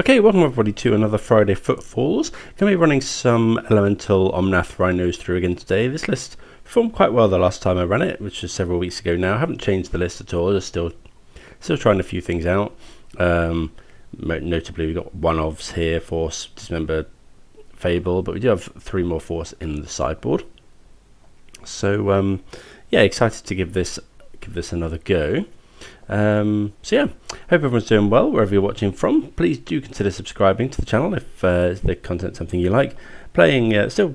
Okay, welcome everybody to another Friday Footfalls. Going to be running some Elemental Omnath Rhinos through again today. This list performed quite well the last time I ran it, which was several weeks ago now. I haven't changed the list at all, just still trying a few things out. Notably, we've got one Elves here, Force, Dismember, Fable, but we do have 3 more Force in the sideboard. So yeah, excited to give this another go. So yeah, hope everyone's doing well wherever you're watching from. Please do consider subscribing to the channel if the content's something you like. Playing still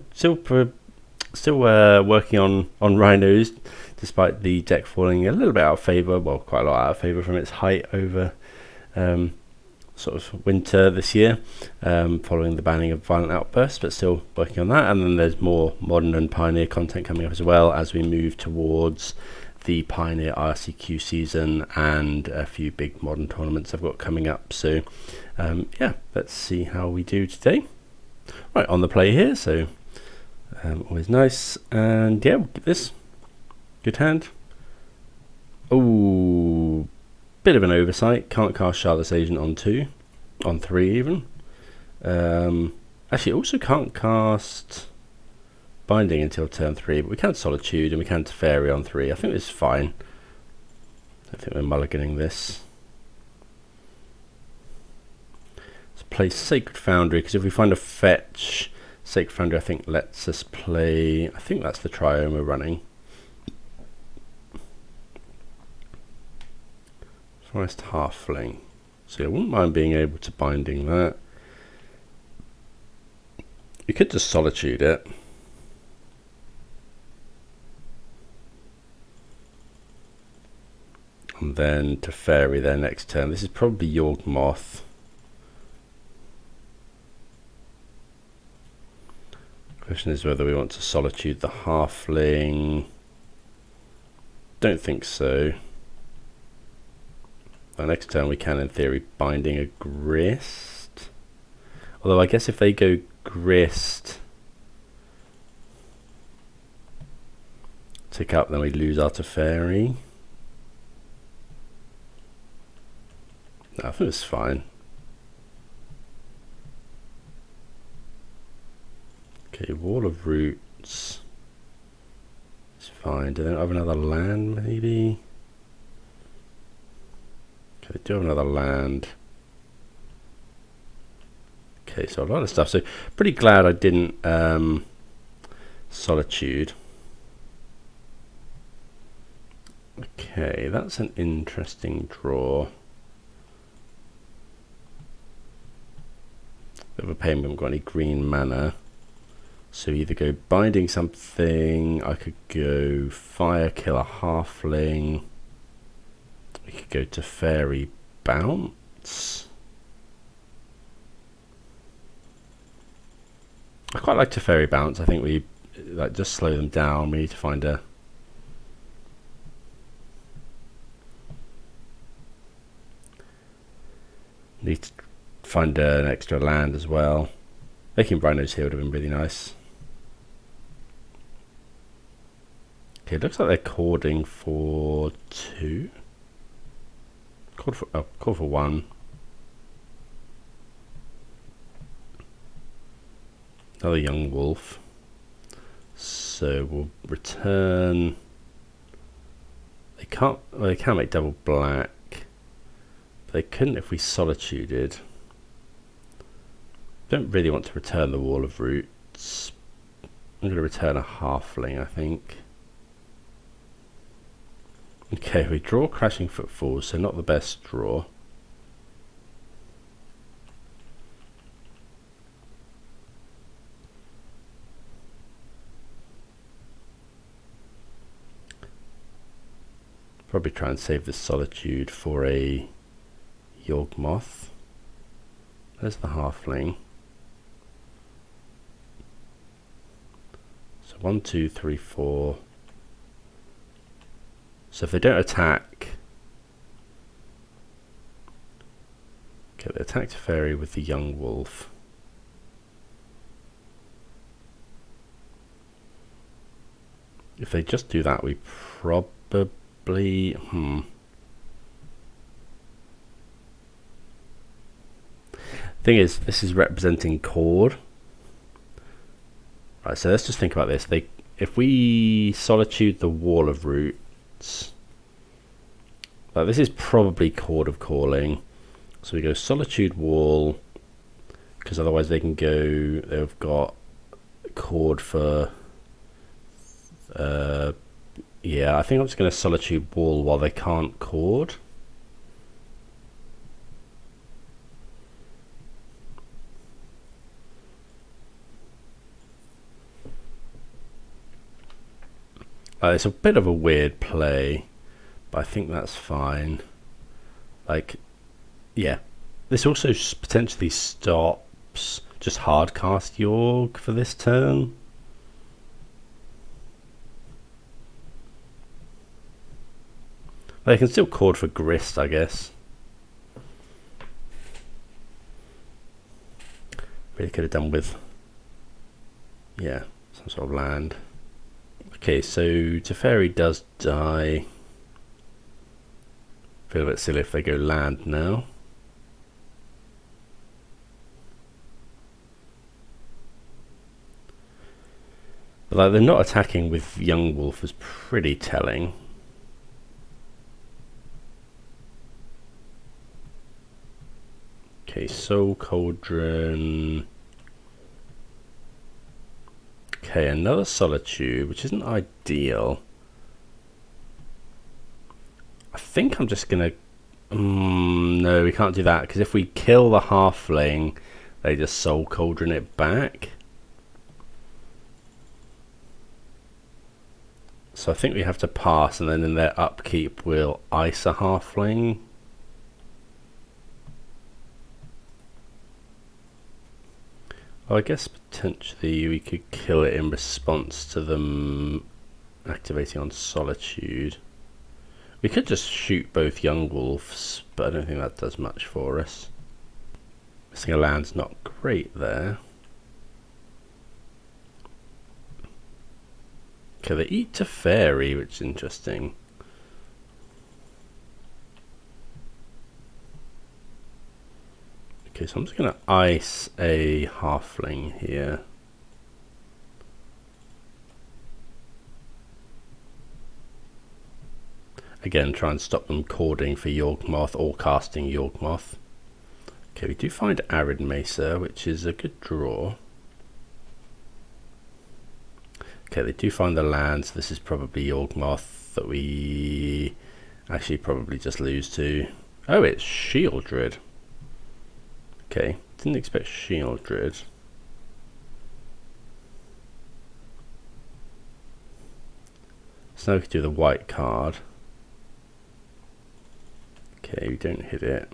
working on Rhinos, despite the deck falling a little bit out of favour, well, quite a lot out of favour from its height over sort of winter this year, following the banning of Violent Outbursts, but still working on that. And then there's more Modern and Pioneer content coming up as well as we move towards the Pioneer RCQ season and a few big Modern tournaments I've got coming up. So yeah, let's see how we do today. Right, on the play here, so always nice. And yeah, we'll give this good hand. Oh, bit of an oversight. Can't cast Shardless Agent on 3 even. Actually, also can't cast Binding until turn 3, but we can Solitude and we can Teferi on 3. I think this is fine. I think we're mulliganing this. Let's play Sacred Foundry, because if we find a fetch, Sacred Foundry I think lets us play, I think that's the Triome we're running. Forest Halfling. So I wouldn't mind being able to Binding that. You could just Solitude it. And then Teferi their next turn. This is probably Yawg Moth. Question is whether we want to Solitude the Halfling. Don't think so. The next turn we can, in theory, Binding a Grist. Although I guess if they go Grist, tick up, then we lose our Teferi. No, I think it's fine. Okay, Wall of Roots. It's fine. Do they have another land, maybe? Okay, they do have another land. Okay, so a lot of stuff. So, pretty glad I didn't Solitude. Okay, that's an interesting draw. Bit of a pain, we haven't got any green mana. So either go Binding something, I could go Fire, kill a Halfling. We could go Teferi, bounce. I quite like Teferi bounce. I think we like just slow them down. We need to find a find an extra land as well. Making Rhinos here would have been really nice. Okay, it looks like they're cording for 2. Called for 1. Another young wolf. So we'll return. They can't. Well, they can make double black. But they couldn't if we Solituded. Don't really want to return the Wall of Roots. I'm going to return a Halfling, I think. Okay, we draw Crashing Footfalls, so not the best draw. Probably try and save the Solitude for a Yawg Moth. There's the Halfling. 1, 2, 3, 4. So if they don't attack, okay, they attack Teferi with the young wolf. If they just do that, we probably Thing is, this is representing chord. Right, so let's just think about this. If we Solitude the Wall of Roots, like this is probably Chord of Calling. So we go Solitude Wall, because otherwise they can go, they've got chord for, yeah, I think I'm just going to Solitude Wall while they can't chord. It's a bit of a weird play, but I think that's fine. Like, yeah. This also potentially stops just hard cast Yawg for this turn. They can still chord for Grist, I guess. Really could have done with, yeah, some sort of land. Okay, so Teferi does die. Feel a bit silly if they go land now. But like, they're not attacking with Young Wolf is pretty telling. Okay, Soul Cauldron. Okay, another Solitude, which isn't ideal. I think I'm just gonna... no, we can't do that, because if we kill the Halfling, they just Soul Cauldron it back. So I think we have to pass, and then in their upkeep we'll ice a Halfling. Oh, I guess potentially we could kill it in response to them activating on Solitude. We could just shoot both Young Wolves, but I don't think that does much for us. Missing a land's not great there. Okay, they eat Teferi, which is interesting. Okay, so I'm just going to ice a Halfling here. Again, try and stop them chording for Yawgmoth or casting Yawgmoth. Okay, we do find Arid Mesa, which is a good draw. Okay, they do find the land, so this is probably Yawgmoth that we actually probably just lose to. Oh, it's Shieldred. Okay, didn't expect Shieldred. So now we could do the white card. Okay, we don't hit it.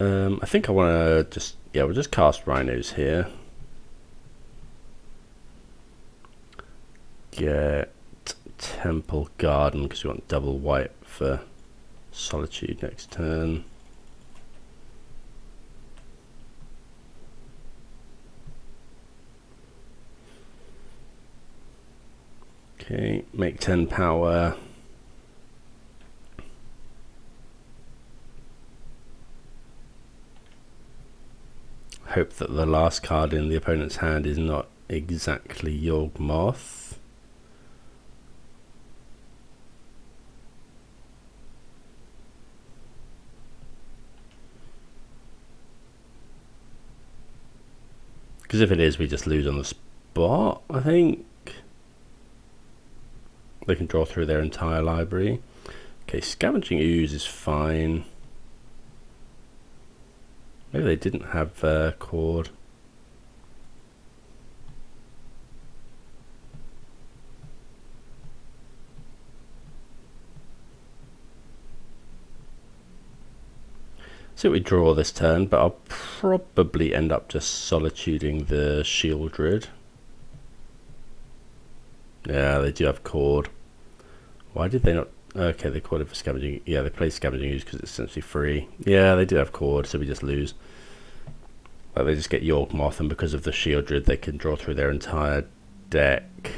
I think I want to just, yeah, we'll just cast Rhinos here. Get Temple Garden, because we want double white for Solitude next turn. Okay, make 10 power. Hope that the last card in the opponent's hand is not exactly Yawgmoth. Because if it is, we just lose on the spot, I think. They can draw through their entire library. Okay, Scavenging Ooze is fine. Maybe they didn't have chord. So we draw this turn, but I'll probably end up just Solituding the Shieldred. Yeah, they do have chord. Why did they not? Okay, they called it for Scavenging. Yeah, they play Scavenging Ooze because it's essentially free. Yeah, they do have chord, so we just lose. Like, they just get Yawgmoth, and because of the Shieldred, they can draw through their entire deck.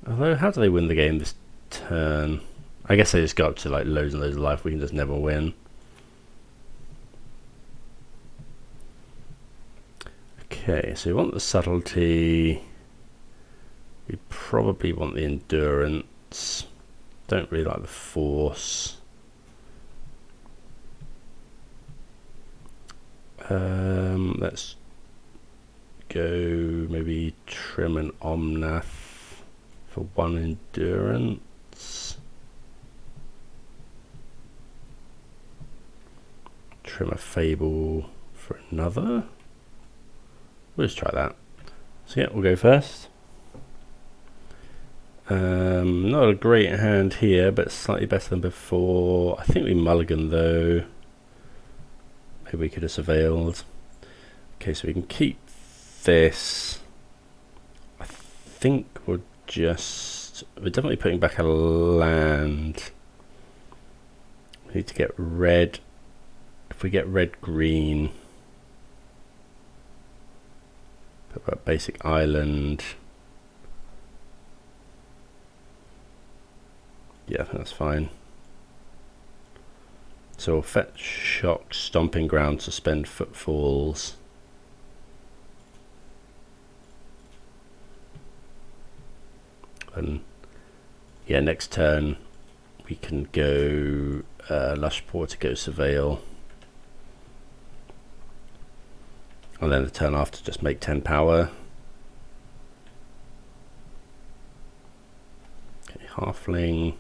Although, how do they win the game this turn? I guess they just go up to like loads and loads of life. We can just never win. Okay, so we want the subtlety. We probably want the endurance. Don't really like the force. Let's go maybe trim an Omnath for 1 endurance. Trim a Fable for another. We'll just try that. So yeah, we'll go first. Not a great hand here, but slightly better than before. I think we mulligan though. Maybe we could have surveilled. Okay, so we can keep this. I think we're definitely putting back a land. We need to get red. If we get red green, put that basic island. Yeah, I think that's fine. So we'll fetch shock, stomping ground, suspend footfalls. And yeah, next turn we can go Lush Portico, surveil. And then the turn after just make 10 power. Okay, halfling.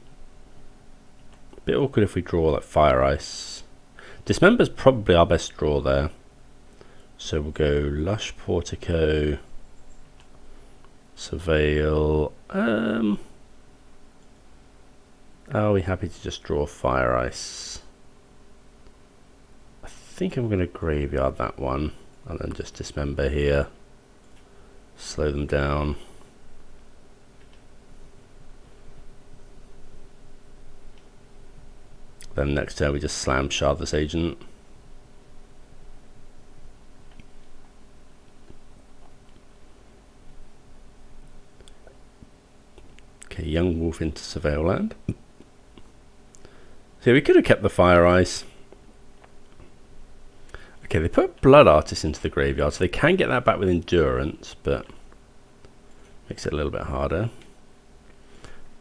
Bit awkward if we draw like Fire Ice. Dismember's probably our best draw there. So we'll go Lush Portico, surveil. Are we happy to just draw Fire Ice? I think I'm going to graveyard that one and then just Dismember here. Slow them down. Then next turn we just slam Shardless Agent. Okay, Young Wolf into Surveil land. So we could have kept the Fire Ice. Okay, they put Blood Artist into the graveyard, so they can get that back with Endurance, but makes it a little bit harder.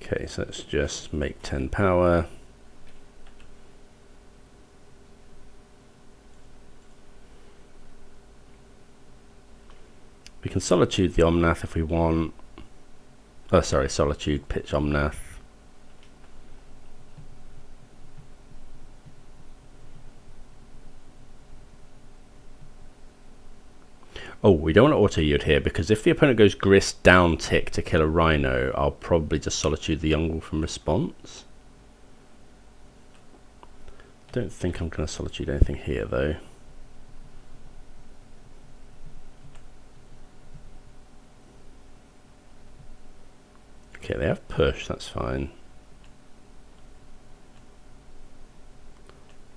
Okay, so let's just make 10 power. We can Solitude the Omnath if we want. Oh, sorry, Solitude, pitch Omnath. Oh, we don't want to auto-yield here, because if the opponent goes Grist down tick to kill a Rhino, I'll probably just Solitude the Young Wolf in response. Don't think I'm going to Solitude anything here, though. Okay, they have push, that's fine.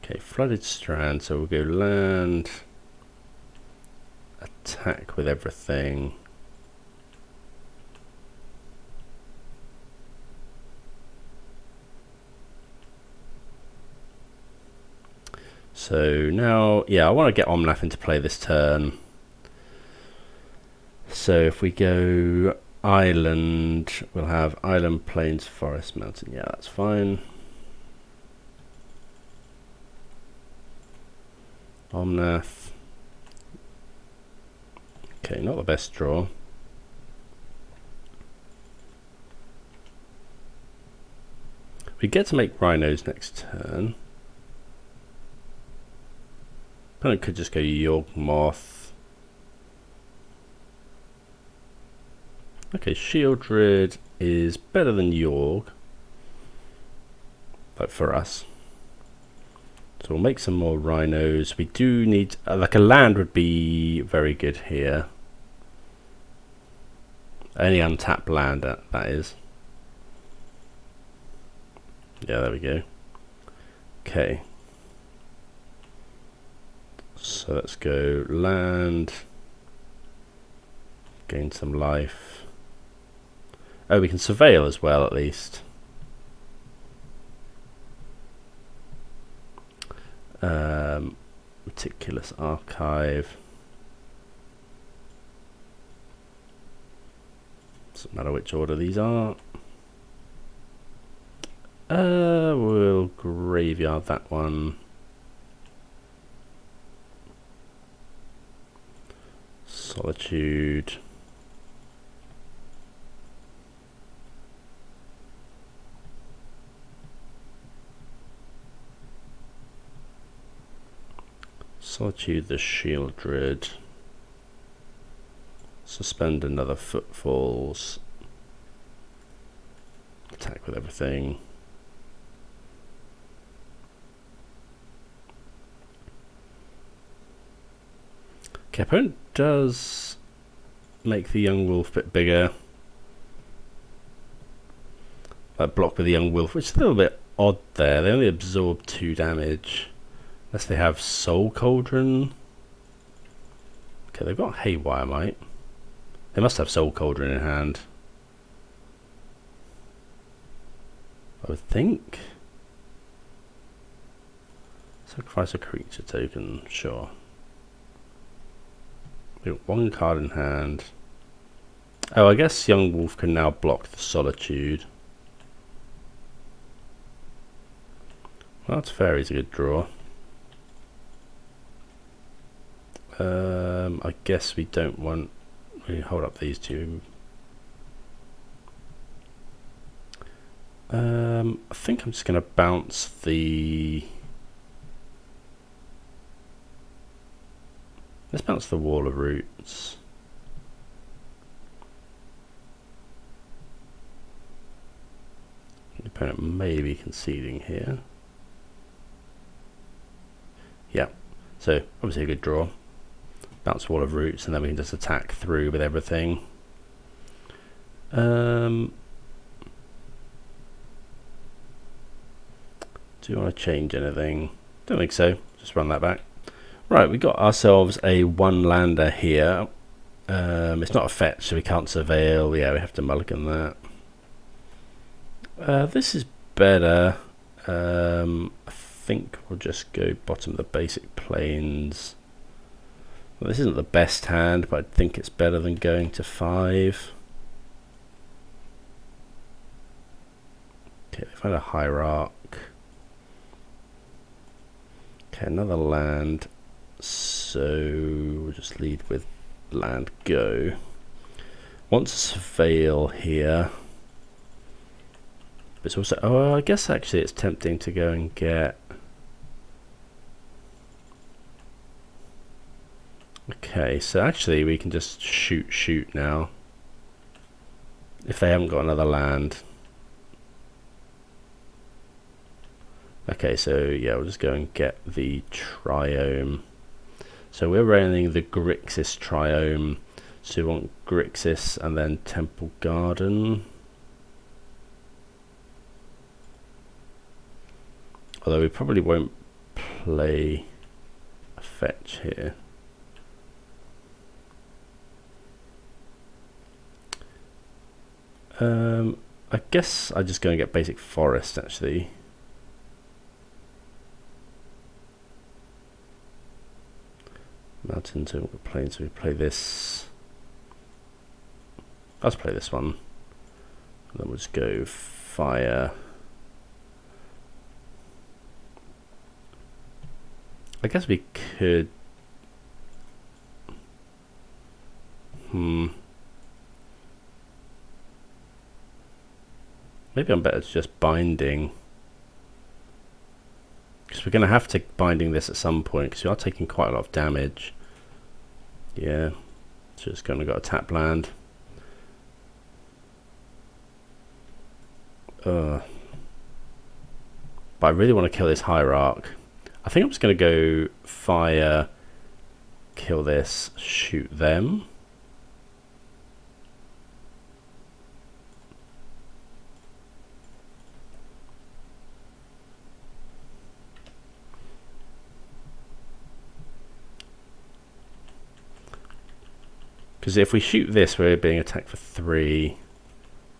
Okay, Flooded Strand, so we'll go land, attack with everything. So now, yeah, I want to get Omnath into play this turn. So if we go Island, we'll have Island, Plains, Forest, Mountain. Yeah, that's fine. Omnath. Okay, not the best draw. We get to make Rhinos next turn. Opponent could just go Yawg, Moth. Okay, Shieldred is better than Yawg, like for us. So we'll make some more Rhinos. We do need, like a land would be very good here. Any untapped land, that is. Yeah, there we go. Okay. So let's go land. Gain some life. Oh, we can surveil as well, at least. Meticulous Archive. Doesn't matter which order these are. We'll graveyard that one. Solitude. Solitude the Shieldred. Suspend another Footfalls. Attack with everything. Okay, opponent does make the Young Wolf a bit bigger. That block with the Young Wolf, which is a little bit odd there. They only absorb 2 damage. Unless they have Soul Cauldron. Okay, they've got Haywire Might. They must have Soul Cauldron in hand, I would think. Sacrifice a creature token, sure. We've got 1 card in hand. Oh, I guess Young Wolf can now block the Solitude. Well, Teferi's a good draw. I guess we don't want... We hold up these 2. I think I'm just going to bounce the... Let's bounce the Wall of Roots. The opponent may be conceding here. Yeah, so obviously a good draw. Bounce Wall of Roots, and then we can just attack through with everything. Do you want to change anything? Don't think so. Just run that back. Right, we got ourselves a 1-lander here. It's not a fetch, so we can't surveil. Yeah, we have to mulligan that. This is better. I think we'll just go bottom of the basic plains. Well, this isn't the best hand, but I think it's better than going to 5. Okay, they find a Hierarch. Okay, another land. So we'll just lead with land go. Want to surveil here. But it's also... Oh, I guess actually it's tempting to go and get... Okay, so actually we can just shoot now. If they haven't got another land. Okay, so yeah, we'll just go and get the Triome. So we're running the Grixis Triome. So we want Grixis and then Temple Garden. Although we probably won't play a fetch here. I guess I just go and get basic forest actually. Mountains over plains, so we play this. Let's play this one. And then we'll just go fire. I guess we could. Maybe I'm better just binding. Because we're going to have to binding this at some point, because we are taking quite a lot of damage. Yeah, so it's going to got a tap land. But I really want to kill this Hierarch. I think I'm just going to go fire, kill this, shoot them. Because if we shoot this, we're being attacked for 3.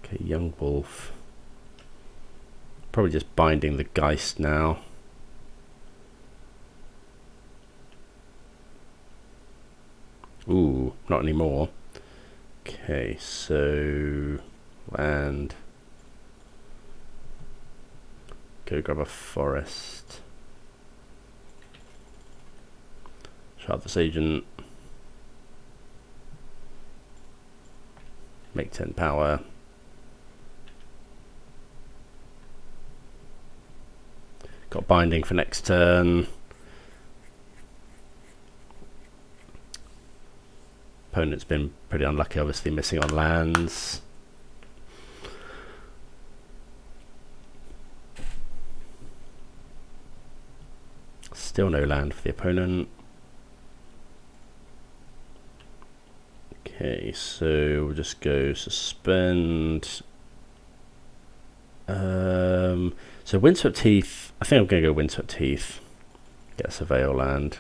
Okay, Young Wolf. Probably just binding the Geist now. Ooh, not anymore. Okay, so land. Go grab a forest. Shardless Agent. Make 10 power. Got binding for next turn. Opponent's been pretty unlucky, obviously missing on lands. Still no land for the opponent. Okay, so we'll just go suspend. So Windswept Heath. I think I'm going to go Windswept Heath. Get a Surveil land.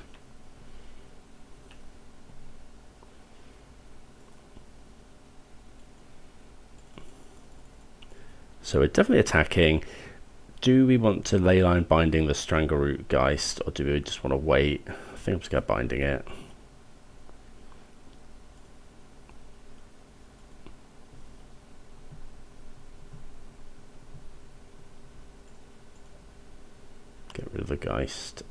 So we're definitely attacking. Do we want to Leyline Binding the Strangleroot Geist, or do we just want to wait? I think I'm just going to Binding it. Get rid of the Geist.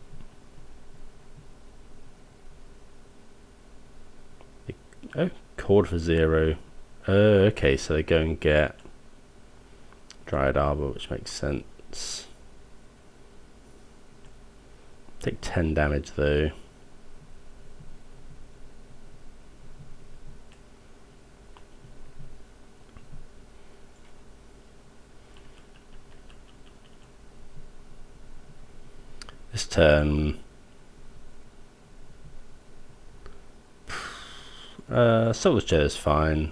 Oh, Cord for 0. Okay, so they go and get Dryad Arbor, which makes sense. Take 10 damage though. This turn, Soulless Chair is fine.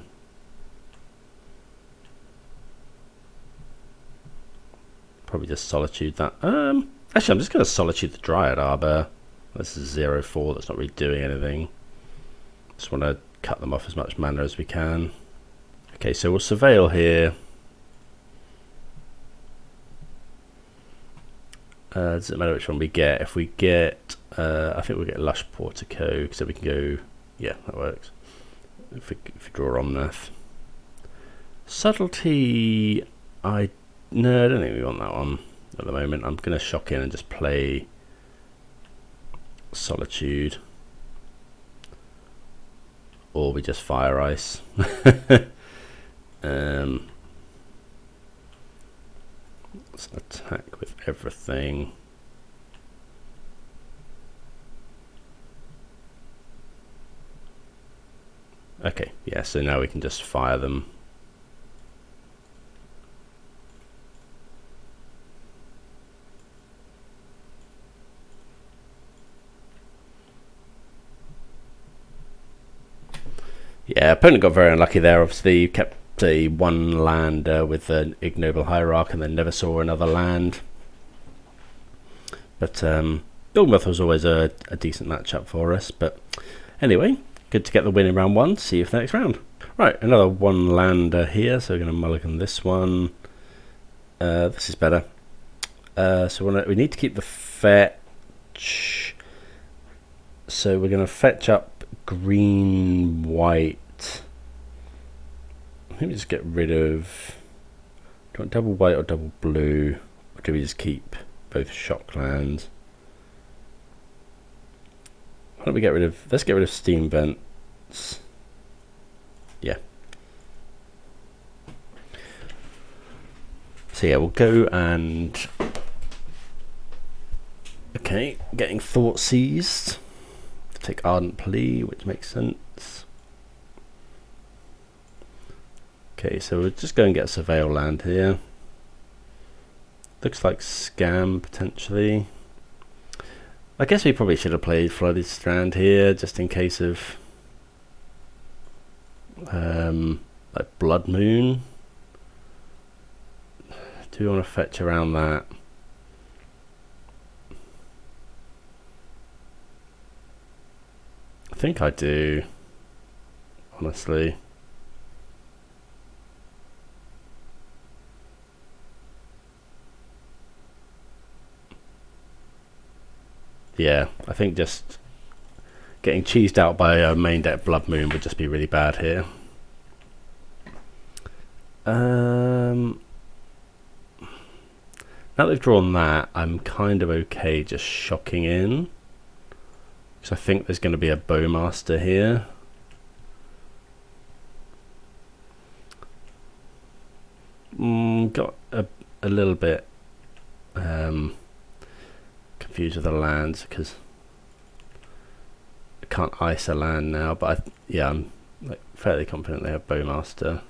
Probably just Solitude that. Actually, I'm just going to Solitude the Dryad Arbor. This is 0-4. That's not really doing anything. Just want to cut them off as much mana as we can. Okay, so we'll Surveil here. Doesn't matter which one we get. If we get, I think we'll get Lush Portico, so we can go. Yeah, that works. If we draw Omnath. Subtlety, no, I don't think we want that one at the moment. I'm going to shock in and just play Solitude. Or we just Fire Ice. Let's attack with everything. Okay, yeah, so now we can just fire them. Yeah, opponent got very unlucky there. Obviously, kept a one land with an ignoble hierarch and then never saw another land. But Omnath was always a decent matchup for us. But anyway, good to get the win in round 1. See you for the next round. Right, another one lander here. So we're going to mulligan this one. This is better. So we need to keep the fetch. So we're going to fetch up green, white. I think we just get rid of. Do you want double white or double blue? Or do we just keep both shock lands? Why don't we get rid of. Let's get rid of Steam Vents. Yeah. So yeah, we'll go and. Okay, getting Thought Seized. Take Ardent Plea, which makes sense. Okay, so we'll just go and get a Surveil land here. Looks like Scam, potentially. I guess we probably should have played Flooded Strand here, just in case of like Blood Moon. Do we want to fetch around that? I think I do, honestly. Yeah, I think just getting cheesed out by a main deck Blood Moon would just be really bad here. Now they've drawn that, I'm kind of okay just shocking in. Because I think there's going to be a Bowmaster here. Got a little bit confused with the lands because I can't ice a land now, but I'm like fairly confident they have Bowmaster.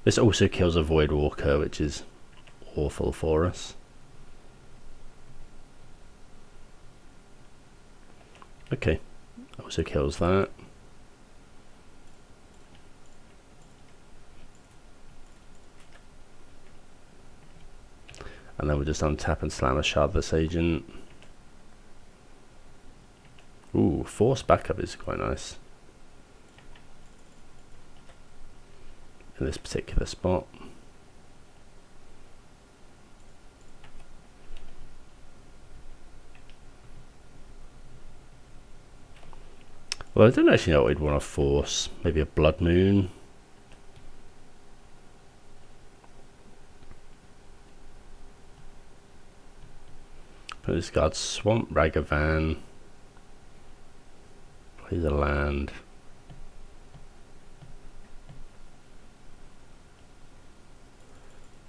This also kills a Voidwalker, which is awful for us. Okay, also kills that. And then we'll just untap and slam a Shardless Agent. Ooh, Force backup is quite nice in this particular spot. Well, I don't actually know what we'd want to force. Maybe a Blood Moon. Put this guard Swamp Ragavan. Plays a land.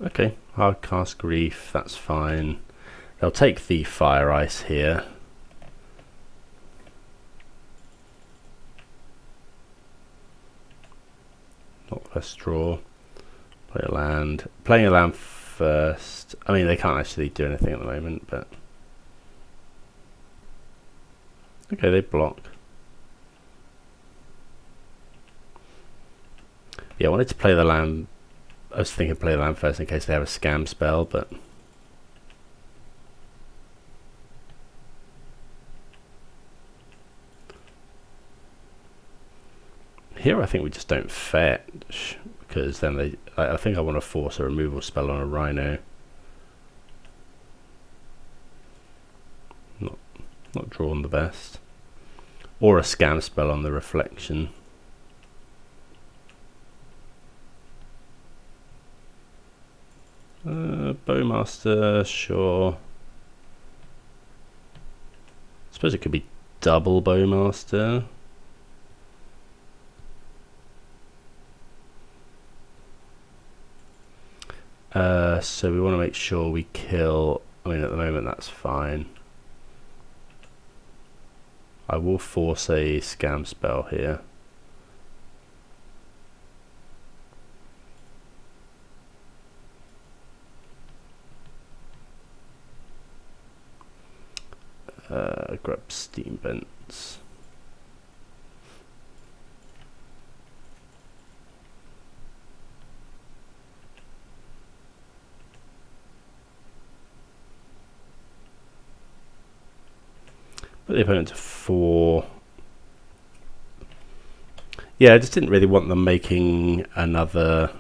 Okay, Hardcast Grief, that's fine. They'll take the Fire Ice here. Not the best draw. Play a land. Playing a land first. I mean, they can't actually do anything at the moment, but okay, they block. Yeah, I wanted to play the land. I was thinking play the land first in case they have a scam spell, but here I think we just don't fetch because then they. I think I want to force a removal spell on a Rhino. Not drawn the best, or a scam spell on the Reflection. Bowmaster, sure. I suppose it could be double Bowmaster. So we want to make sure we kill. I mean, at the moment that's fine. I will force a scam spell here. Grab Steam Vents. Put the opponent to 4. Yeah, I just didn't really want them making another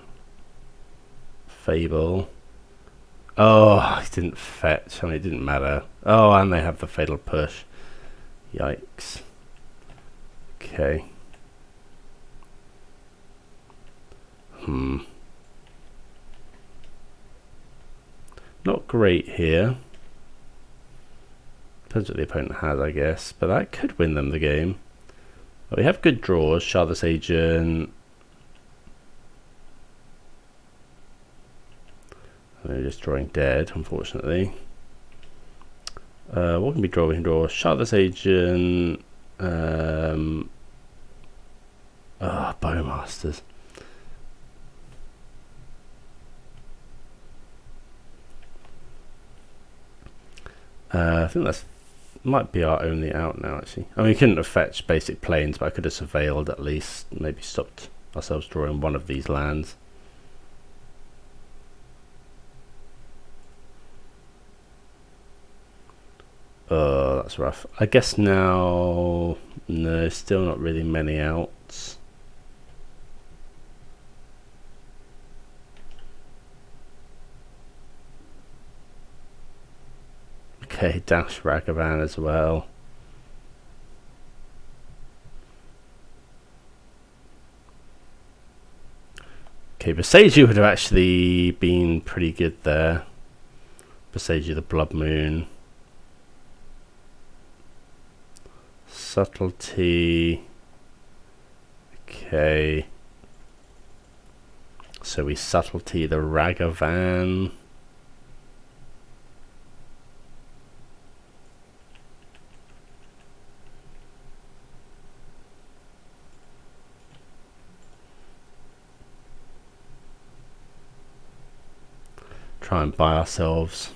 Fable. Oh, it didn't fetch. I mean, it didn't matter. Oh, and they have the Fatal Push. Yikes. Okay. Not great here. Depends what the opponent has, I guess. But that could win them the game. Well, we have good draws. Shardless Agent. They're just drawing dead, unfortunately. What can we draw? We can draw Shardless Agent. Bowmasters. I think that's might be our only out now, actually. I mean, we couldn't have fetched basic planes, but I could have surveilled at least. Maybe stopped ourselves drawing one of these lands. That's rough. I guess now, no, still not really many outs. Okay, dash Ragavan as well. Okay, Boseiju would have actually been pretty good there. Boseiju the Blood Moon. Subtlety. Okay. So we Subtlety the Ragavan. Try and buy ourselves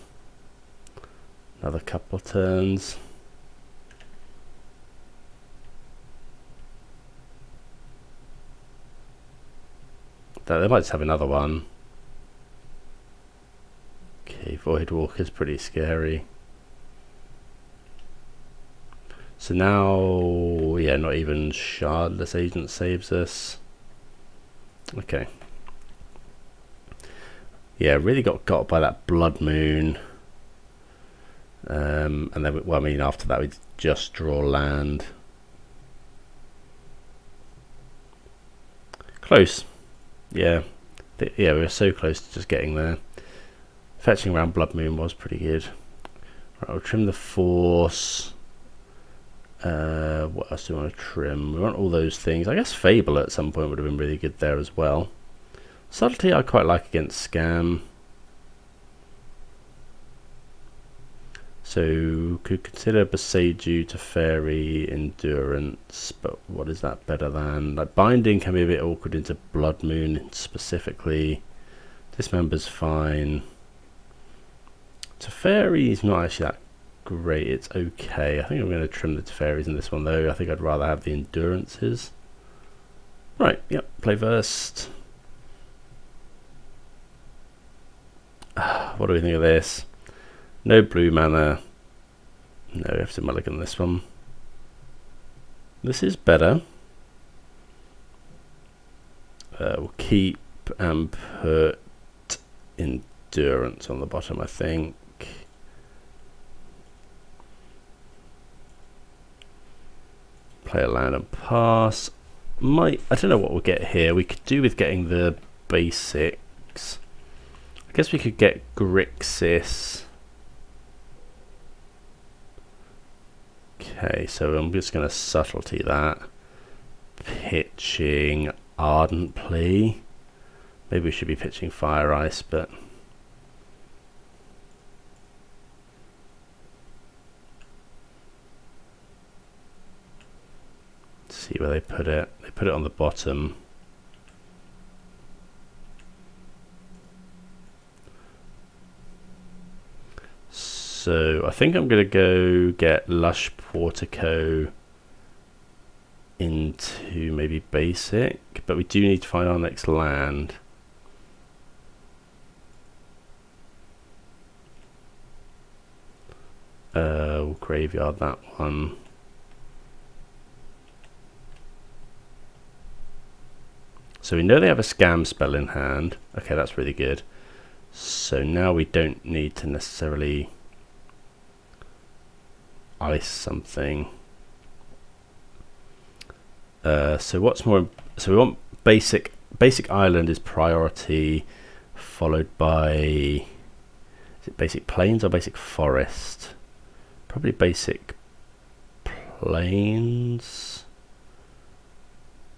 another couple of turns. They might just have another one. Okay, Void Walker's pretty scary. So now, yeah, not even Shardless Agent saves us. Okay. Yeah, really got by that Blood Moon. And then, well, I mean, after that, we just draw land. Close. Yeah. Yeah, we were so close to just getting there. Fetching around Blood Moon was pretty good. Right, we'll trim the Force. What else do we want to trim? We want all those things. I guess Fable at some point would have been really good there as well. Subtlety I quite like against Scam. So could consider Boseiju, Teferi, Endurance, but what is that better than? Like Binding can be a bit awkward into Blood Moon specifically. Dismember's fine. Teferi is not actually that great, it's okay. I think I'm going to trim the Teferis in this one though. I think I'd rather have the Endurances. Right, yep, play versed. What do we think of this? No blue mana. No, we have to mulligan this one. This is better. We'll keep and put Endurance on the bottom, I think. Play a land and pass. I don't know what we'll get here. We could do with getting the basics. I guess we could get Grixis. Okay, so I'm just going to Subtlety that. Pitching Ardent Plea. Maybe we should be pitching Fire Ice, but... Let's see where they put it. They put it on the bottom. So I think I'm going to go get Lush Portico into maybe basic, but we do need to find our next land. We'll graveyard that one. So we know they have a scam spell in hand. Okay, that's really good. So now we don't need to necessarily ice something. So what's more? So we want basic island is priority, followed by, is it basic plains or basic forest? Probably basic plains.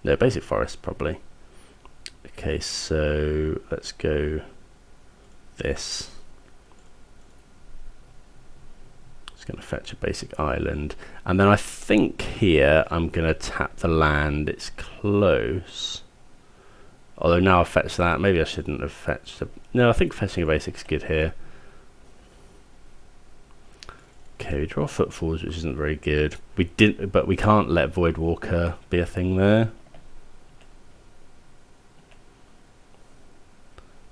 No, basic forest probably. Okay, so let's go this. It's going to fetch a basic island, and then I think here I'm going to tap the land. It's close, although now I've fetched that. Maybe I shouldn't have fetched no, I think fetching a basic is good here. Okay, we draw Footfalls, which isn't very good. We didn't, but we can't let Void Walker be a thing there.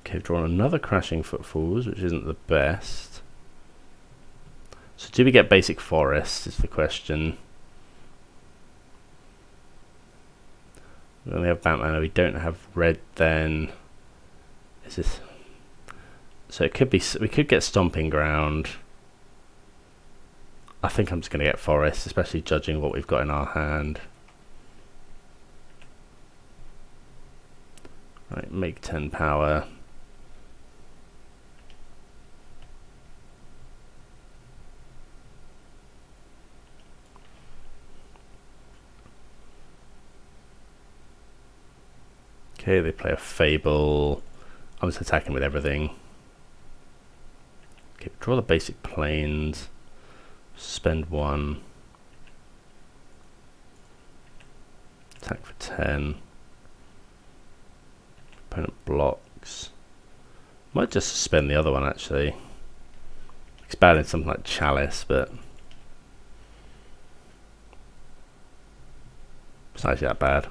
Okay, we've drawn another Crashing Footfalls, which isn't the best. So do we get basic forest is the question. We only have Batman, we don't have red then. Is this? So it could be, we could get Stomping Ground. I think I'm just going to get forest, especially judging what we've got in our hand. Right, make 10 power. Okay, they play a Fable. I'm just attacking with everything. Okay, draw the basic planes. Spend 1. Attack for 10. Opponent blocks. Might just suspend the other one actually. Expanding something like Chalice, but it's not actually that bad.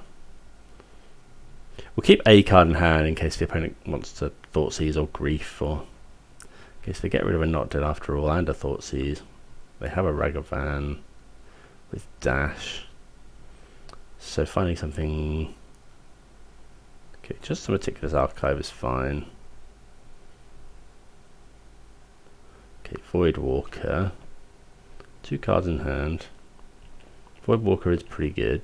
We'll keep a card in hand in case the opponent wants to Thoughtseize or Grief, or in case they get rid of a Not Dead after all and a Thoughtseize. They have a Ragavan with Dash. So finding something... Okay, just a Meticulous Archive is fine. Okay, Voidwalker. 2 cards in hand. Voidwalker is pretty good.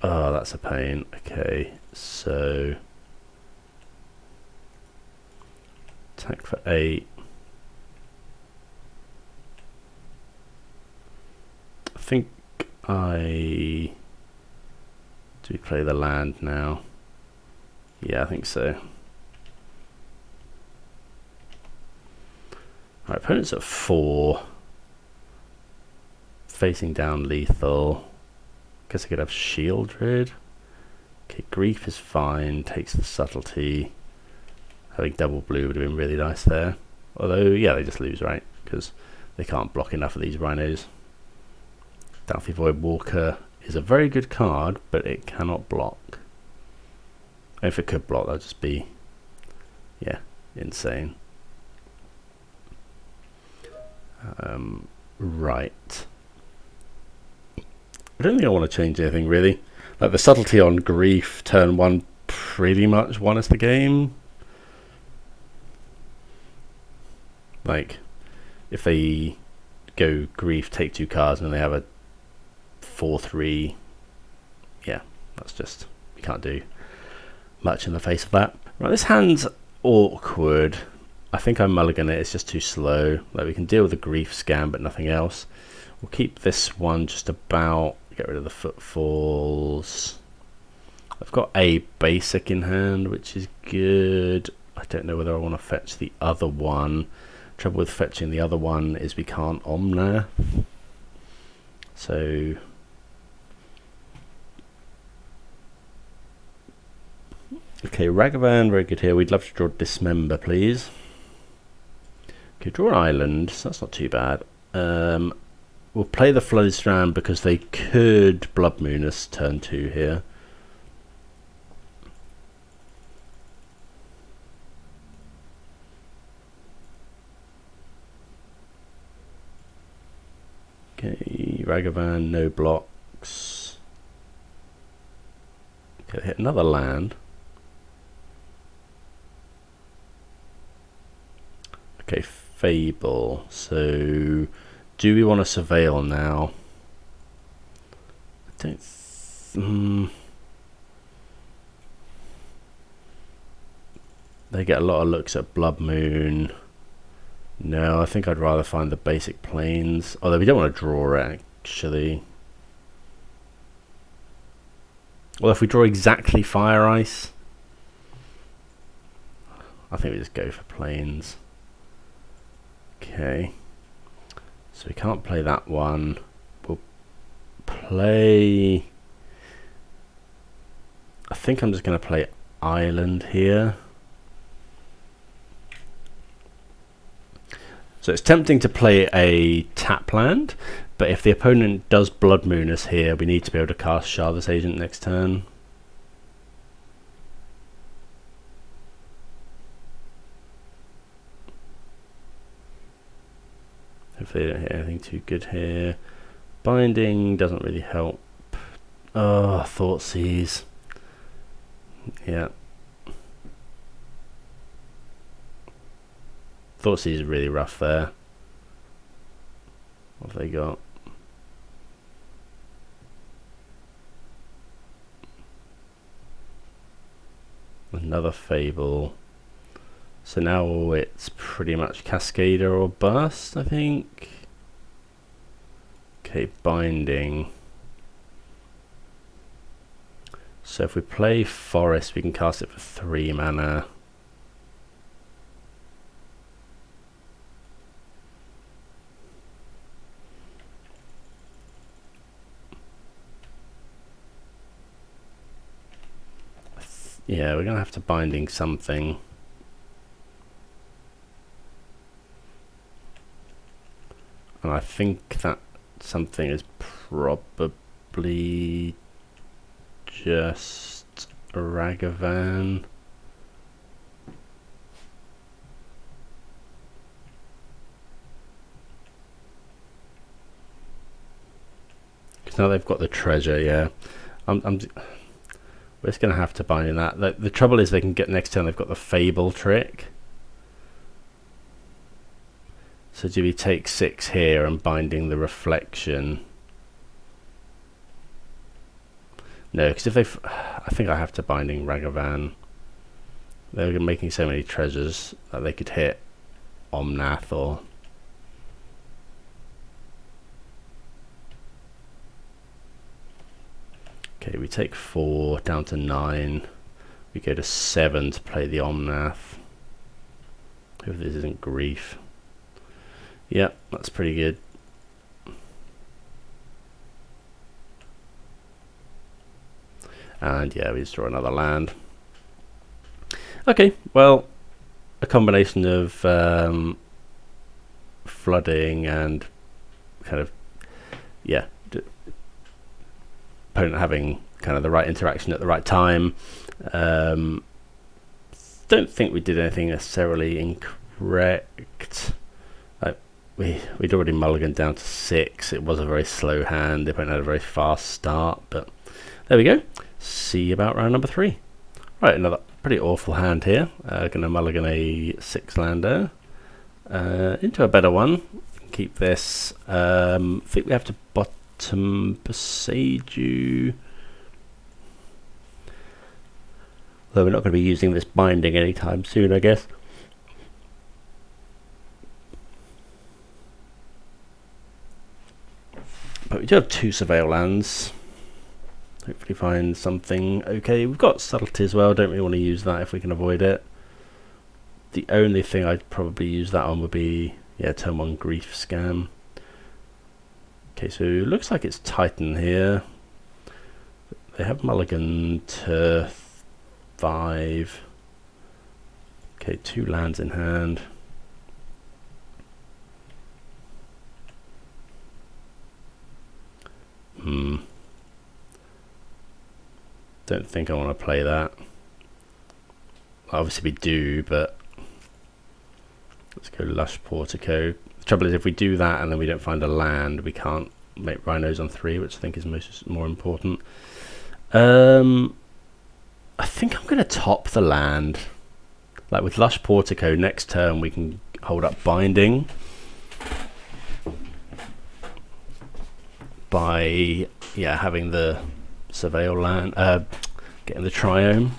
Oh, that's a pain. Okay, so... attack for 8. I think do we play the land now? Yeah, I think so. Right, opponent's at 4. Facing down lethal. Guess I could have Shieldred. Okay, Grief is fine. Takes the Subtlety. Having double blue would have been really nice there. Although, yeah, they just lose, right? Because they can't block enough of these Rhinos. Doubtful Voidwalker is a very good card, but it cannot block. If it could block, that would just be, yeah, insane. Right. I don't think I want to change anything really. Like the Subtlety on Grief, turn 1 pretty much won us the game. Like, if they go Grief, take 2 cards, and they have a 4/3, yeah, that's just, you can't do much in the face of that. Right, this hand's awkward. I think I mulligan it, it's just too slow. Like, we can deal with the Grief scam, but nothing else. We'll keep this one just about, get rid of the Footfalls. I've got a basic in hand, which is good. I don't know whether I want to fetch the other one. Trouble with fetching the other one is we can't Omnath. So okay, Ragavan, very good here. We'd love to draw Dismember, please. Okay, draw an island, so that's not too bad. We'll play the Flooded Strand because they could Blood Moon us turn 2 here. Okay, Ragavan, no blocks. Okay, hit another land. Okay, Fable. So, do we want to Surveil now? I don't. They get a lot of looks at Blood Moon. No, I think I'd rather find the basic planes. Although we don't want to draw it, actually. Well, if we draw exactly Fire Ice, I think we just go for planes. Okay. So we can't play that one. We'll play... I think I'm just going to play Island here. So it's tempting to play a tap land, but if the opponent does Blood Moon us here, we need to be able to cast Shardless Agent next turn. Hopefully they don't hit anything too good here. Binding doesn't really help. Oh, Thoughtseize. Yeah. Thoughtseize is really rough there. What have they got? Another Fable. So now it's pretty much Cascader or Burst, I think. Okay, Binding. So if we play Forest, we can cast it for 3 mana. Yeah, we're going to have to Binding something. And I think that something is probably just Ragavan. Because now they've got the treasure, yeah. We're just going to have to bind in that. The trouble is they can get next turn, they've got the Fable trick. So do we take 6 here and binding the Reflection? No, because if they... I think I have to binding Ragavan. They're making so many treasures that they could hit Omnath or... Okay, we take 4 down to 9. We go to 7 to play the Omnath. Hope this isn't grief. Yep, that's pretty good. And yeah, we just draw another land. Okay, well, a combination of flooding and kind of, yeah, opponent having kind of the right interaction at the right time. Don't think we did anything necessarily incorrect. We'd already mulliganed down to 6. It was a very slow hand. The opponent had a very fast start, but there we go. See you about round number 3. Right, another pretty awful hand here. Going to mulligan a 6-lander into a better one. Keep this. I think we have to bottom Boseiju. Though we're not going to be using this binding anytime soon, I guess. But we do have 2 Surveil lands. Hopefully find something okay. We've got Subtlety as well. Don't really want to use that if we can avoid it. The only thing I'd probably use that on would be, yeah, turn 1 Grief Scam. Okay, so it looks like it's Titan here. They have mulligan to 5. Okay, 2 lands in hand. Don't think I want to play that. Obviously we do, but let's go Lush Portico. The trouble is if we do that and then we don't find a land, we can't make Rhinos on 3, which I think is more important. I think I'm going to top the land. Like with Lush Portico, next turn we can hold up Binding by, yeah, having the Surveil land, getting the Triome.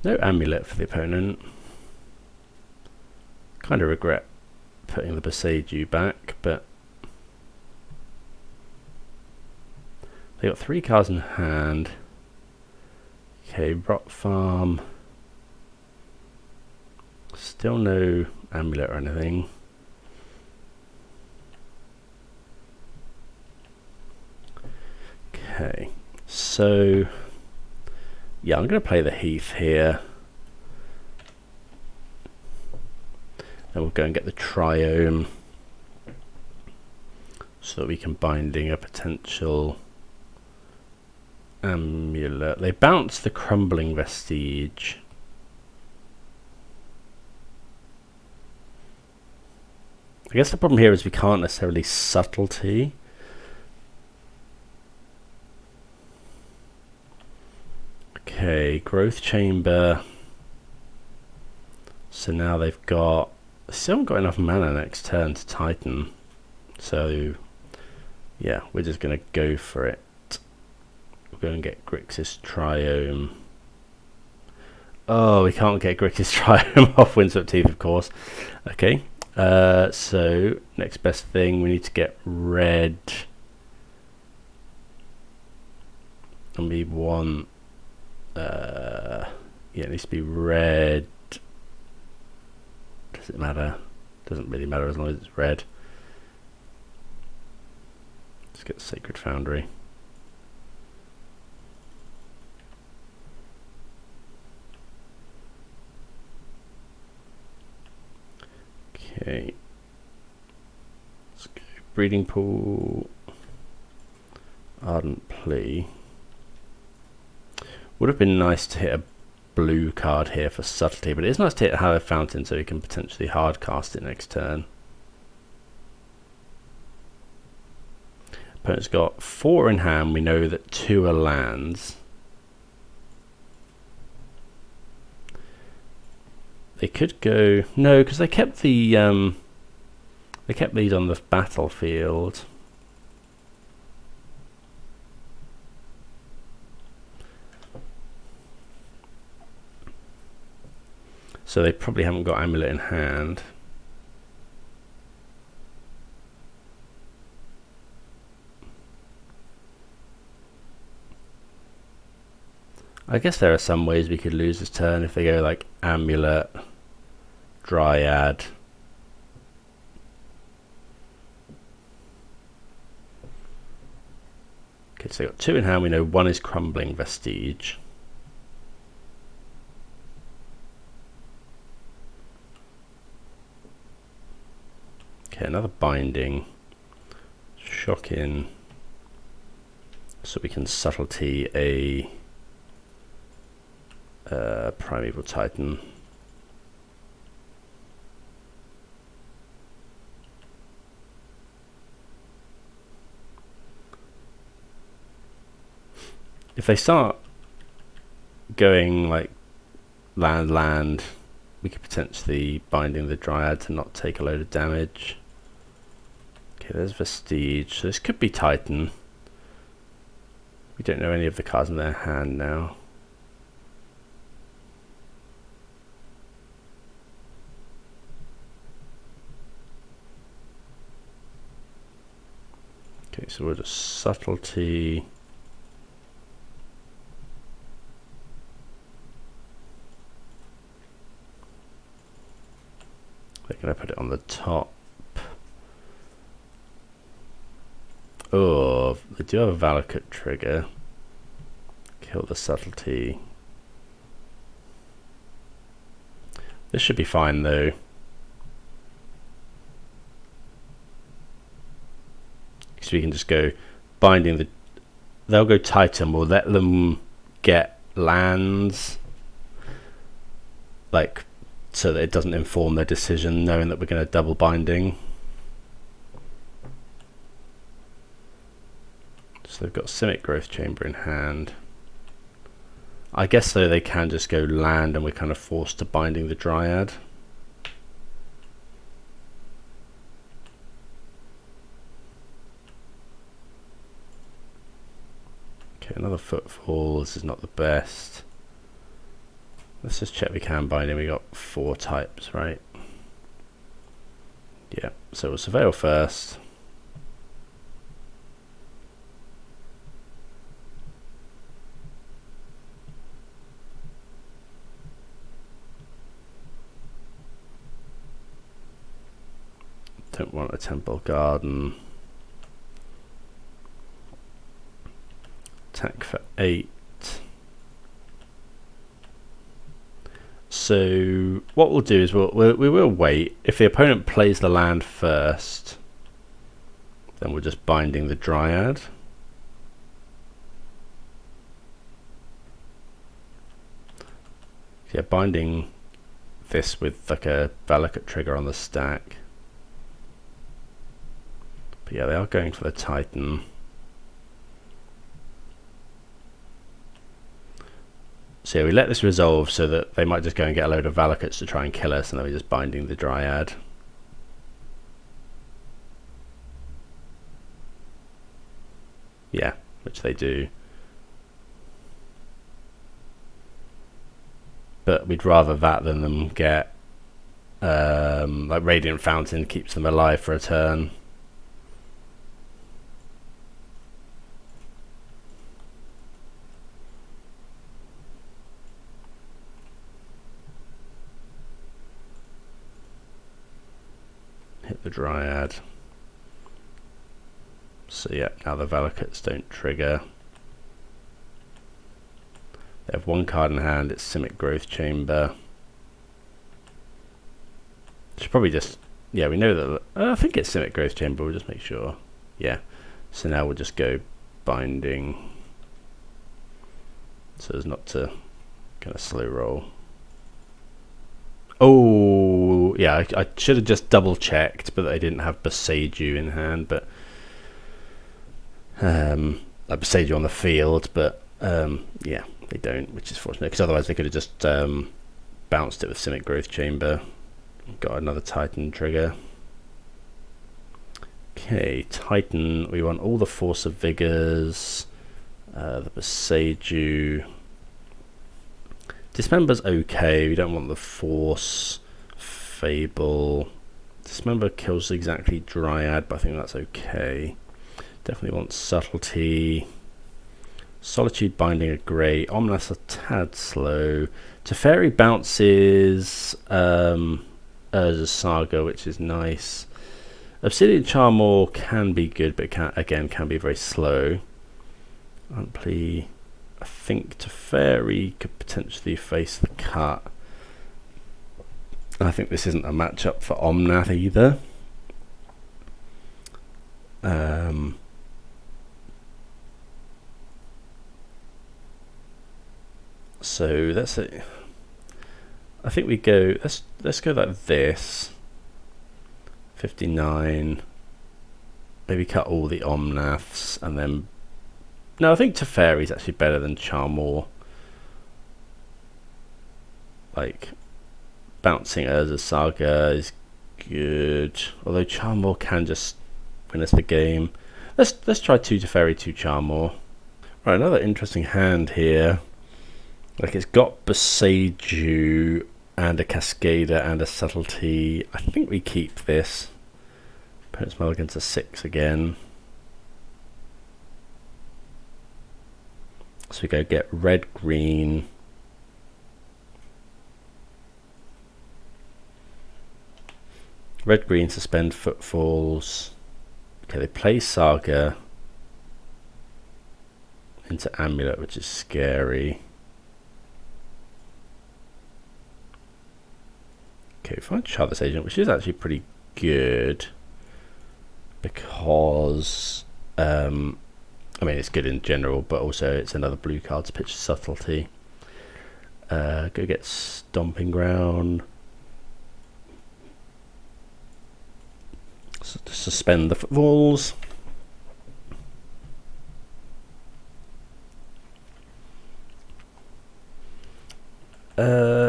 No Amulet for the opponent. Kind of regret putting the Boseiju back, but they got 3 cards in hand. Okay, Rot Farm. Still no Amulet or anything. Okay, so yeah, I'm going to play the Heath here. Then we'll go and get the Triome so that we can binding a potential Amulet. They bounce the Crumbling Vestige. I guess the problem here is we can't necessarily Subtlety. Okay, Growth Chamber. So now they've got... still haven't got enough mana next turn to Titan. So, yeah, we're just going to go for it. We'll go and get Grixis Triome. Oh, we can't get Grixis Triumph off Windswept Heath, of course. Okay, so next best thing, we need to get red. And we want, yeah, it needs to be red. Does it matter? Doesn't really matter as long as it's red. Let's get Sacred Foundry. Okay. Let's go Breeding Pool. Ardent Plea. Would have been nice to hit a blue card here for Subtlety, but it is nice to hit a Hallowed Fountain so we can potentially hard cast it next turn. Opponent's got 4 in hand. We know that 2 are lands. They could go no, because they kept the they kept these on the battlefield. So they probably haven't got Amulet in hand. I guess there are some ways we could lose this turn if they go like Amulet, Dryad. Okay, so they got 2 in hand. We know 1 is Crumbling Vestige. Okay, another Binding. Shock in. So we can Subtlety a Primeval Titan. If they start going like land, we could potentially Binding the Dryad to not take a load of damage. Okay, there's Vestige. So this could be Titan. We don't know any of the cards in their hand now. Okay, so we'll just Subtlety. They're going to put it on the top. Oh, they do have a Valakut trigger. Kill the Subtlety. This should be fine though. So we can just go Binding the... They'll go Titan. We'll let them get lands. Like, so that it doesn't inform their decision, knowing that we're going to double Binding. So they've got Simic Growth Chamber in hand. I guess so they can just go land and we're kind of forced to Binding the Dryad. Okay, another Footfall. This is not the best. Let's just check we can Binding. We got 4 types, right? Yeah, so we'll Surveil first. Don't want a Temple Garden. Attack for 8. So what we'll do is we will wait. If the opponent plays the land first, then we're just Binding the Dryad. Yeah, Binding this with like a Valakut trigger on the stack. But yeah, they are going for the Titan. So yeah, we let this resolve so that they might just go and get a load of Valakuts to try and kill us, and then we're just Binding the Dryad. Yeah, which they do. but we'd rather that than them get like Radiant Fountain keeps them alive for a turn. Hit the Dryad. So yeah, now the Valakuts don't trigger. They have one card in hand, it's Simic Growth Chamber. Should probably just, yeah, we know that, I think it's Simic Growth Chamber, we'll just make sure. Yeah, so now we'll just go Binding. So as not to kind of slow roll. Oh, yeah, I should have just double checked, but I didn't have Boseiju in hand, but like Boseiju on the field, but yeah, they don't, which is fortunate, because otherwise they could have just bounced it with Simic Growth Chamber. Got another Titan trigger. Okay, Titan, we want all the Force of Vigors, the Boseiju. Dismember's okay, we don't want the Force. Fable. Dismember kills exactly Dryad, but I think that's okay. Definitely want Subtlety. Solitude, Binding are great. Omnath's a tad slow. Teferi bounces Urza's Saga, which is nice. Obsidian Charmaw can be good, but can be very slow. Ardent Plea. I think Teferi could potentially face the cut. I think this isn't a matchup for Omnath either. So that's it. I think we go. Let's go like this. 59. Maybe cut all the Omnaths and then. No, I think Teferi is actually better than Charmaw. Like bouncing Urza's Saga is good, although Charmaw can just win us the game. Let's try 2 Teferi, 2 Charmaw. Right, another interesting hand here. Like it's got Boseiju and a Cascader and a Subtlety. I think we keep this. Opponent's mulligan's a 6 again. So we go get red, green. Red, green, suspend Footfalls. Okay, they play Saga into Amulet, which is scary. Okay, we find Shardless Agent, which is actually pretty good because I mean it's good in general, but also it's another blue card to pitch Subtlety. Go get Stomping Ground. So to suspend the Footfalls.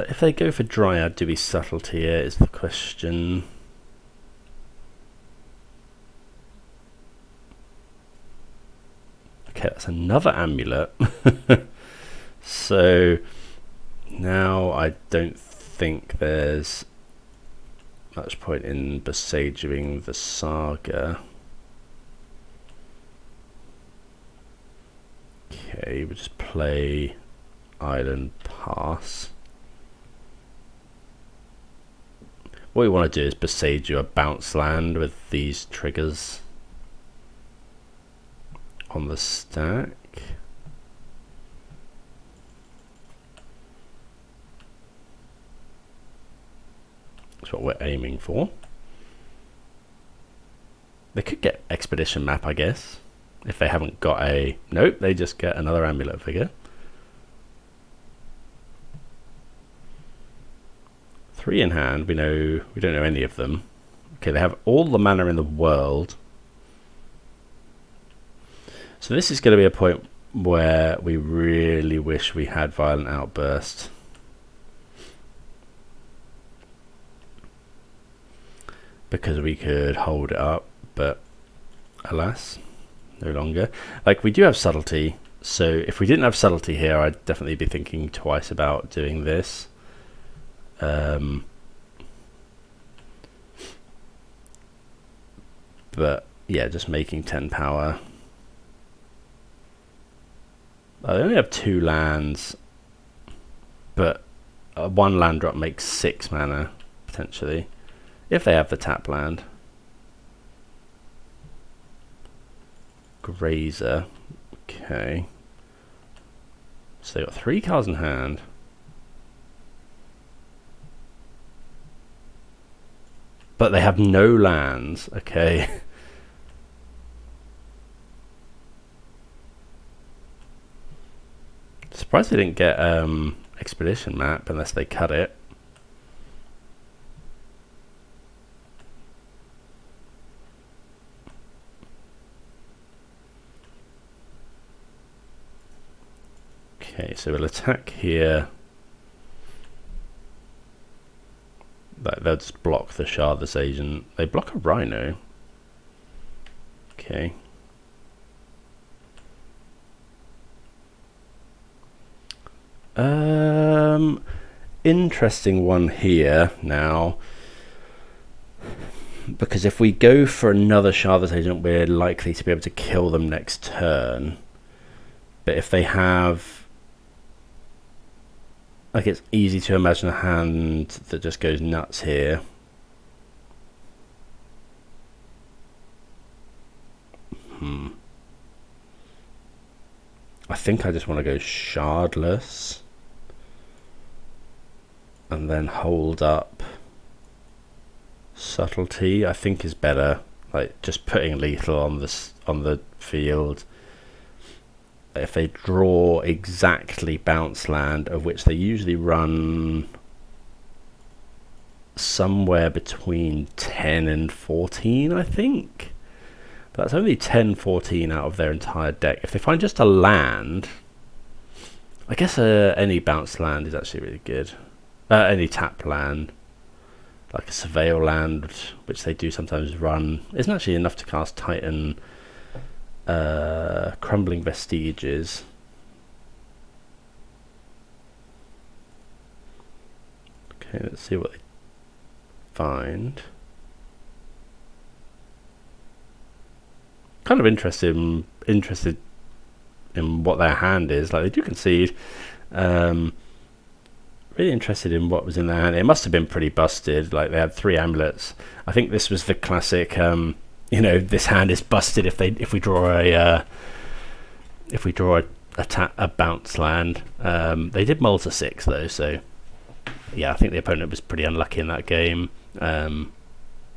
If they go for Dryad, do we Subtlety here is the question. Okay, that's another Amulet. So now I don't think there's much point in Boseijuing the Saga. Okay, we'll just play Island Pass. What we want to do is Boseiju a bounce land with these triggers on the stack. That's what we're aiming for. They could get Expedition Map, I guess, if they haven't got a... Nope, they just get another Amulet figure. 3 in hand, we don't know any of them. Okay, they have all the mana in the world. So this is going to be a point where we really wish we had Violent Outburst. Because we could hold it up, but alas, no longer. Like, we do have Subtlety, so if we didn't have Subtlety here, I'd definitely be thinking twice about doing this. But yeah, just making 10 power. I only have 2 lands, but 1 land drop makes 6 mana, potentially, if they have the tap land. Grazer. Okay. So they got 3 cards in hand. But they have no lands. Okay. Surprised they didn't get Expedition Map unless they cut it. Okay, so we'll attack here. They'll just block the Shardless Agent. They block a Rhino. Okay. Interesting one here now. Because if we go for another Shardless Agent, we're likely to be able to kill them next turn. But if they have... Like, it's easy to imagine a hand that just goes nuts here. I think I just want to go Shardless. And then hold up Subtlety, I think is better. Like, just putting lethal on the field. If they draw exactly bounce land, of which they usually run somewhere between 10 and 14, I think. But that's only 10, 14 out of their entire deck. If they find just a land, I guess any bounce land is actually really good. Any tap land, like a Surveil land, which they do sometimes run, isn't actually enough to cast Titan. Crumbling Vestiges. Okay, let's see what they find. Kind of interested in what their hand is. Like, they do concede. Really interested in what was in their hand. It must have been pretty busted. Like, they had 3 amulets. I think this was the classic. You know, this hand is busted if we draw a bounce land. They did mull to 6 though, so yeah, I think the opponent was pretty unlucky in that game.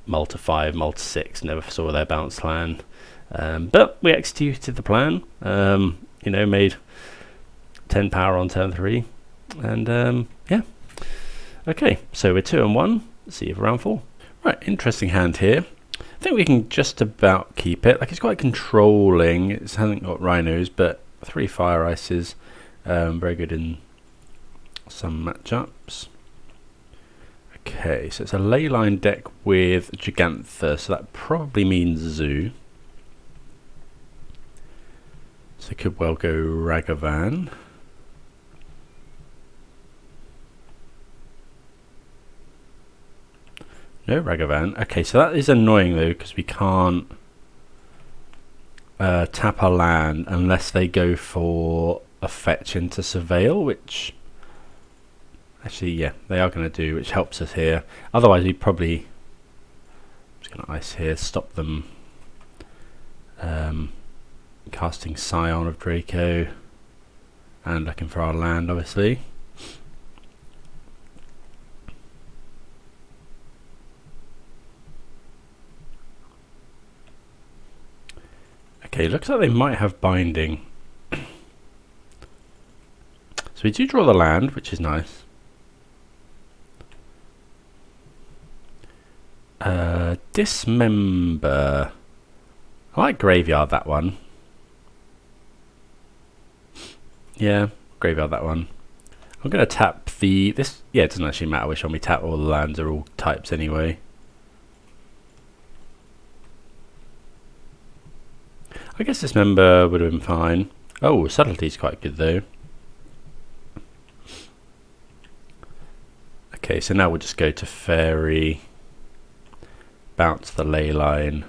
Mull to 5, mull to 6, never saw their bounce land. But we executed the plan. You know, made 10 power on turn 3, and yeah. Okay, so we're 2 and 1. Let's see if round 4. Right, interesting hand here. I think we can just about keep it. Like, it's quite controlling. It hasn't got Rhinos, but 3 Fire Ices, very good in some matchups. Okay, so it's a Leyline deck with Gigantha, so that probably means Zoo. So it could well go Ragavan. No Ragavan. Okay, so that is annoying though, because we can't tap our land unless they go for a fetch into Surveil, which actually, yeah, they are going to do, which helps us here. Otherwise, we probably... I'm just going to ice here, stop them casting Scion of Draco and looking for our land, obviously. Okay, looks like they might have Binding. So we do draw the land, which is nice. Dismember. I like Graveyard, that one. Yeah, Graveyard, that one. I'm going to tap this. Yeah, it doesn't actually matter which one we tap. All the lands are all types anyway. I guess Dismember would have been fine. Oh, Subtlety's quite good though. Okay, so now we'll just go to Teferi, bounce the Leyline.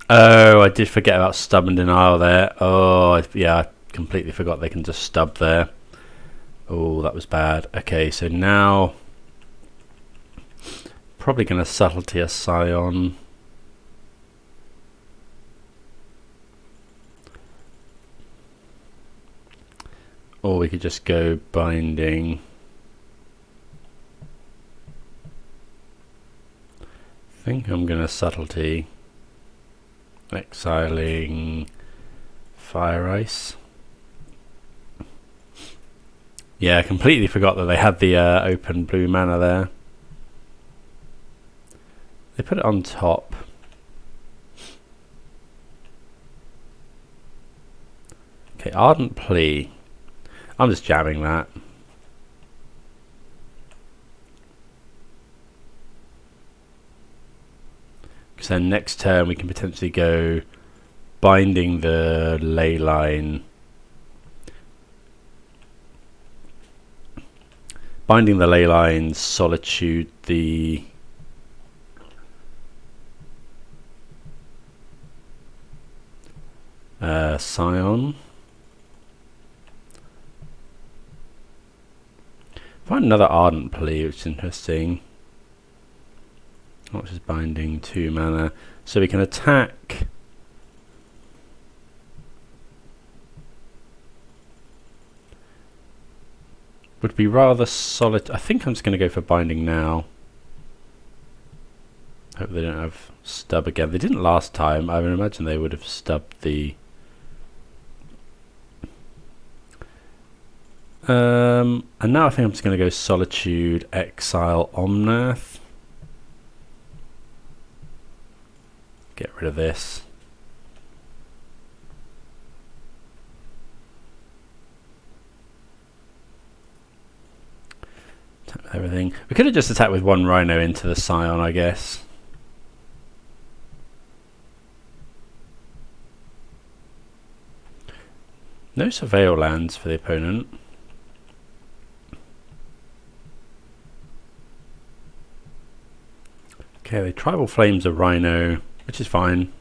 Oh, I did forget about Stub and Denial there. Oh, yeah, I completely forgot they can just stub there. Oh, that was bad. Okay, so now probably going to Subtlety a Scion. Or we could just go Binding. I think I'm going to Subtlety. Exiling Fire Ice. Yeah, I completely forgot that they had the open blue mana there. They put it on top. Okay, Ardent Plea. I'm just jamming that. Because then next turn we can potentially go Binding the Leyline. Binding the Leyline, Solitude the Scion. Find another Ardent Plea, which is interesting. Which is Binding 2 mana. So we can attack. Would be rather solid. I think I'm just going to go for Binding now. Hope they don't have stub again. They didn't last time. I would imagine they would have stubbed the. And now I think I'm just going to go Solitude, Exile, Omnath. Get rid of this. Attack with everything. We could have just attacked with one Rhino into the Scion, I guess. No Surveil lands for the opponent. Okay, they Tribal Flames a Rhino, which is fine.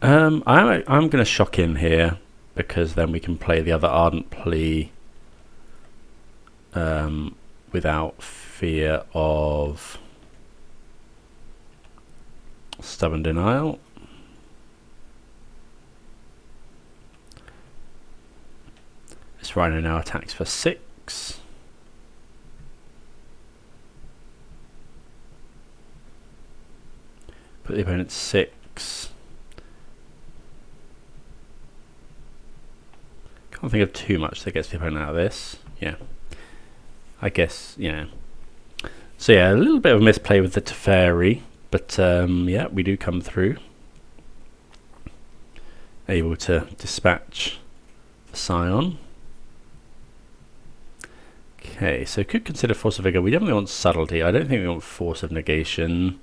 I'm going to shock in here because then we can play the other Ardent Plea without fear of Stubborn Denial. This Rhino now attacks for 6. Put the opponent 6. Can't think of too much that gets the opponent out of this. Yeah. I guess, yeah. So yeah, a little bit of a misplay with the Teferi, but yeah, we do come through. Able to dispatch the Scion. Okay, so could consider Force of Vigor. We definitely want Subtlety. I don't think we want Force of Negation.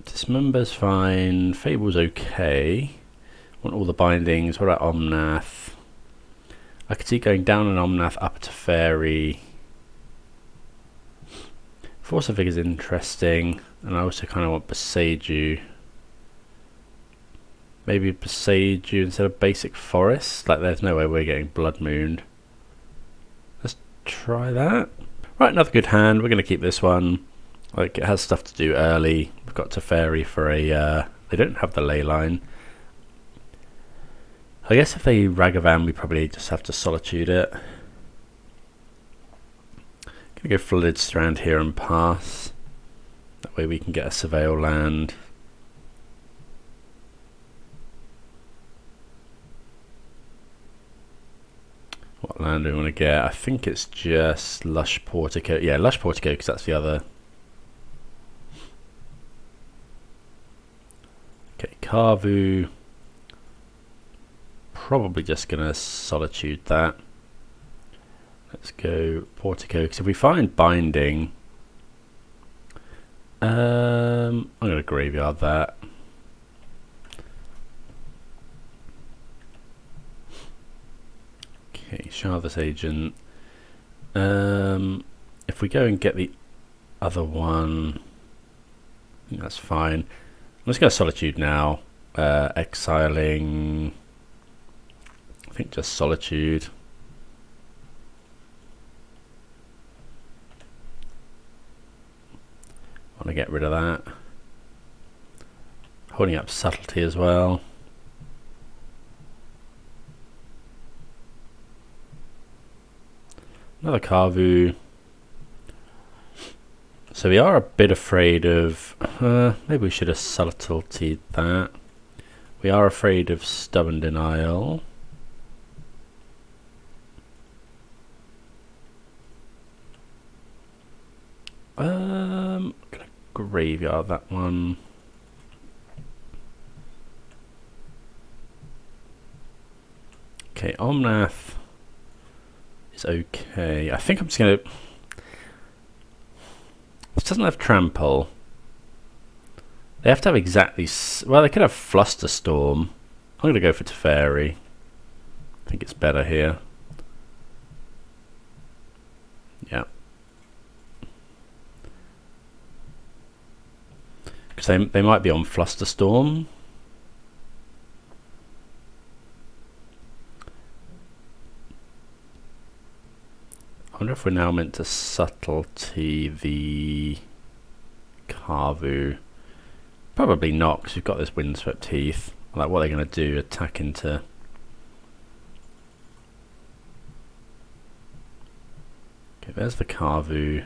Dismember's fine. Fable's okay. Want all the bindings. What about Omnath? I could see going down an Omnath, up to Teferi. Force of Vigor is interesting, and I also kind of want Boseiju. Maybe Boseiju instead of basic forest. Like, there's no way we're getting Blood Moon. Let's try that. Right, another good hand. We're going to keep this one. Like, it has stuff to do early. We've got Teferi for a. They don't have the Leyline. I guess if they Ragavan, we probably just have to Solitude it. Gonna go Flooded Strand here and pass. That way we can get a Surveil land. What land do we want to get? I think it's just Lush Portico. Yeah, Lush Portico, because that's the other. Okay, Carvu. Probably just going to Solitude that. Let's go Portico, because if we find Binding, I'm going to graveyard that. Okay, Shardless Agent. If we go and get the other one, I think that's fine. Let's go Solitude now. Exiling, I think just Solitude. Want to get rid of that. Holding up Subtlety as well. Another Carvu. So we are a bit afraid of... maybe we should have Subtletied that. We are afraid of Stubborn Denial. Gonna graveyard that one. Okay, Omnath is okay. I think I'm just gonna... This doesn't have Trample. They have to have exactly... Well, they could have Flusterstorm. I'm going to go for Teferi. I think it's better here. Yeah. Because they might be on Flusterstorm. I wonder if we're now meant to Subtlety the Carvu. Probably not, because we've got this Windswept Heath. Like, what are they going to do? Attack into... Okay, there's the Carvu.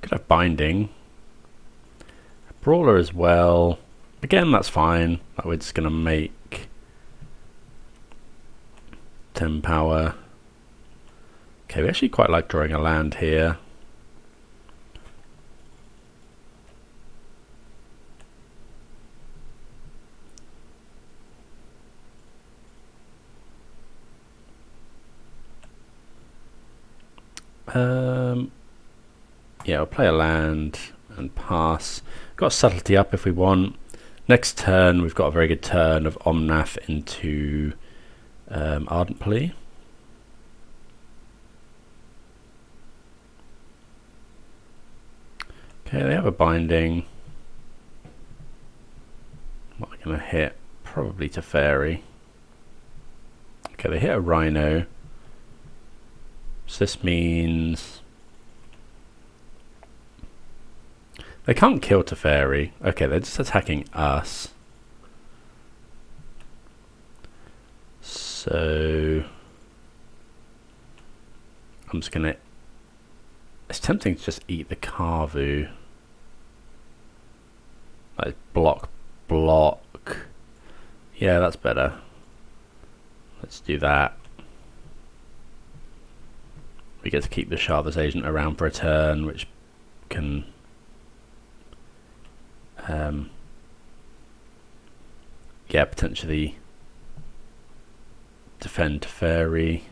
Could have Binding. Brawler as well. Again, that's fine. Like, we're just going to make 10 power. Okay, we actually quite like drawing a land here. Yeah, we'll play a land and pass. Got Subtlety up if we want. Next turn, we've got a very good turn of Omnath into Ardent Plea. Okay, they have a Binding. What are they going to hit? Probably Teferi. Okay, they hit a Rhino. So this means... They can't kill Teferi. Okay, they're just attacking us. So... I'm just going to... It's tempting to just eat the Carvu. Like block. Yeah, that's better. Let's do that. We get to keep the Shardless Agent around for a turn, which can yeah, potentially defend Teferi.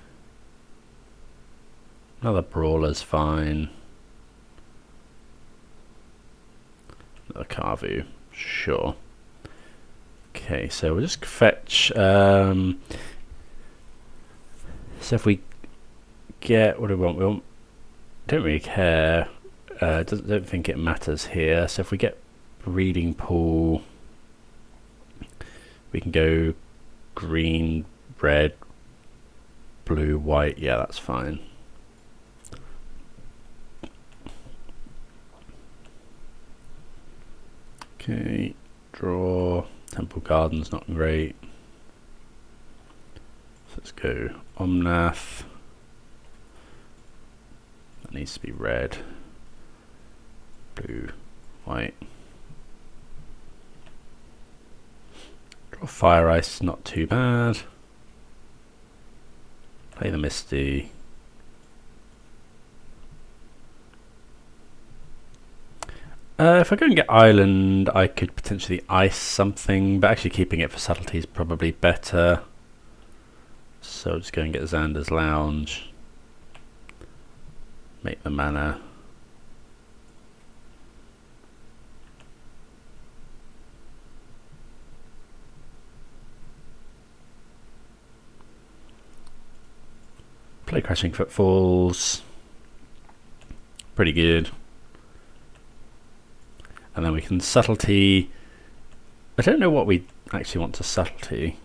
Another Brawler's fine. Another Carvu, sure. Okay, so we'll just fetch. So if we get what do we want? We want, don't really care. Don't think it matters here. So if we get Breeding Pool, we can go green, red, blue, white. Yeah, that's fine. Okay, draw. Temple Garden's not great. So let's go Omnath. That needs to be red, blue, white. Draw Fire Ice, not too bad. Play the Misty. If I go and get Island, I could potentially ice something, but actually keeping it for Subtlety is probably better. So I'll just go and get Xander's Lounge. Make the mana. Play Crashing Footfalls. Pretty good. And then we can Subtlety. I don't know what we actually want to Subtlety.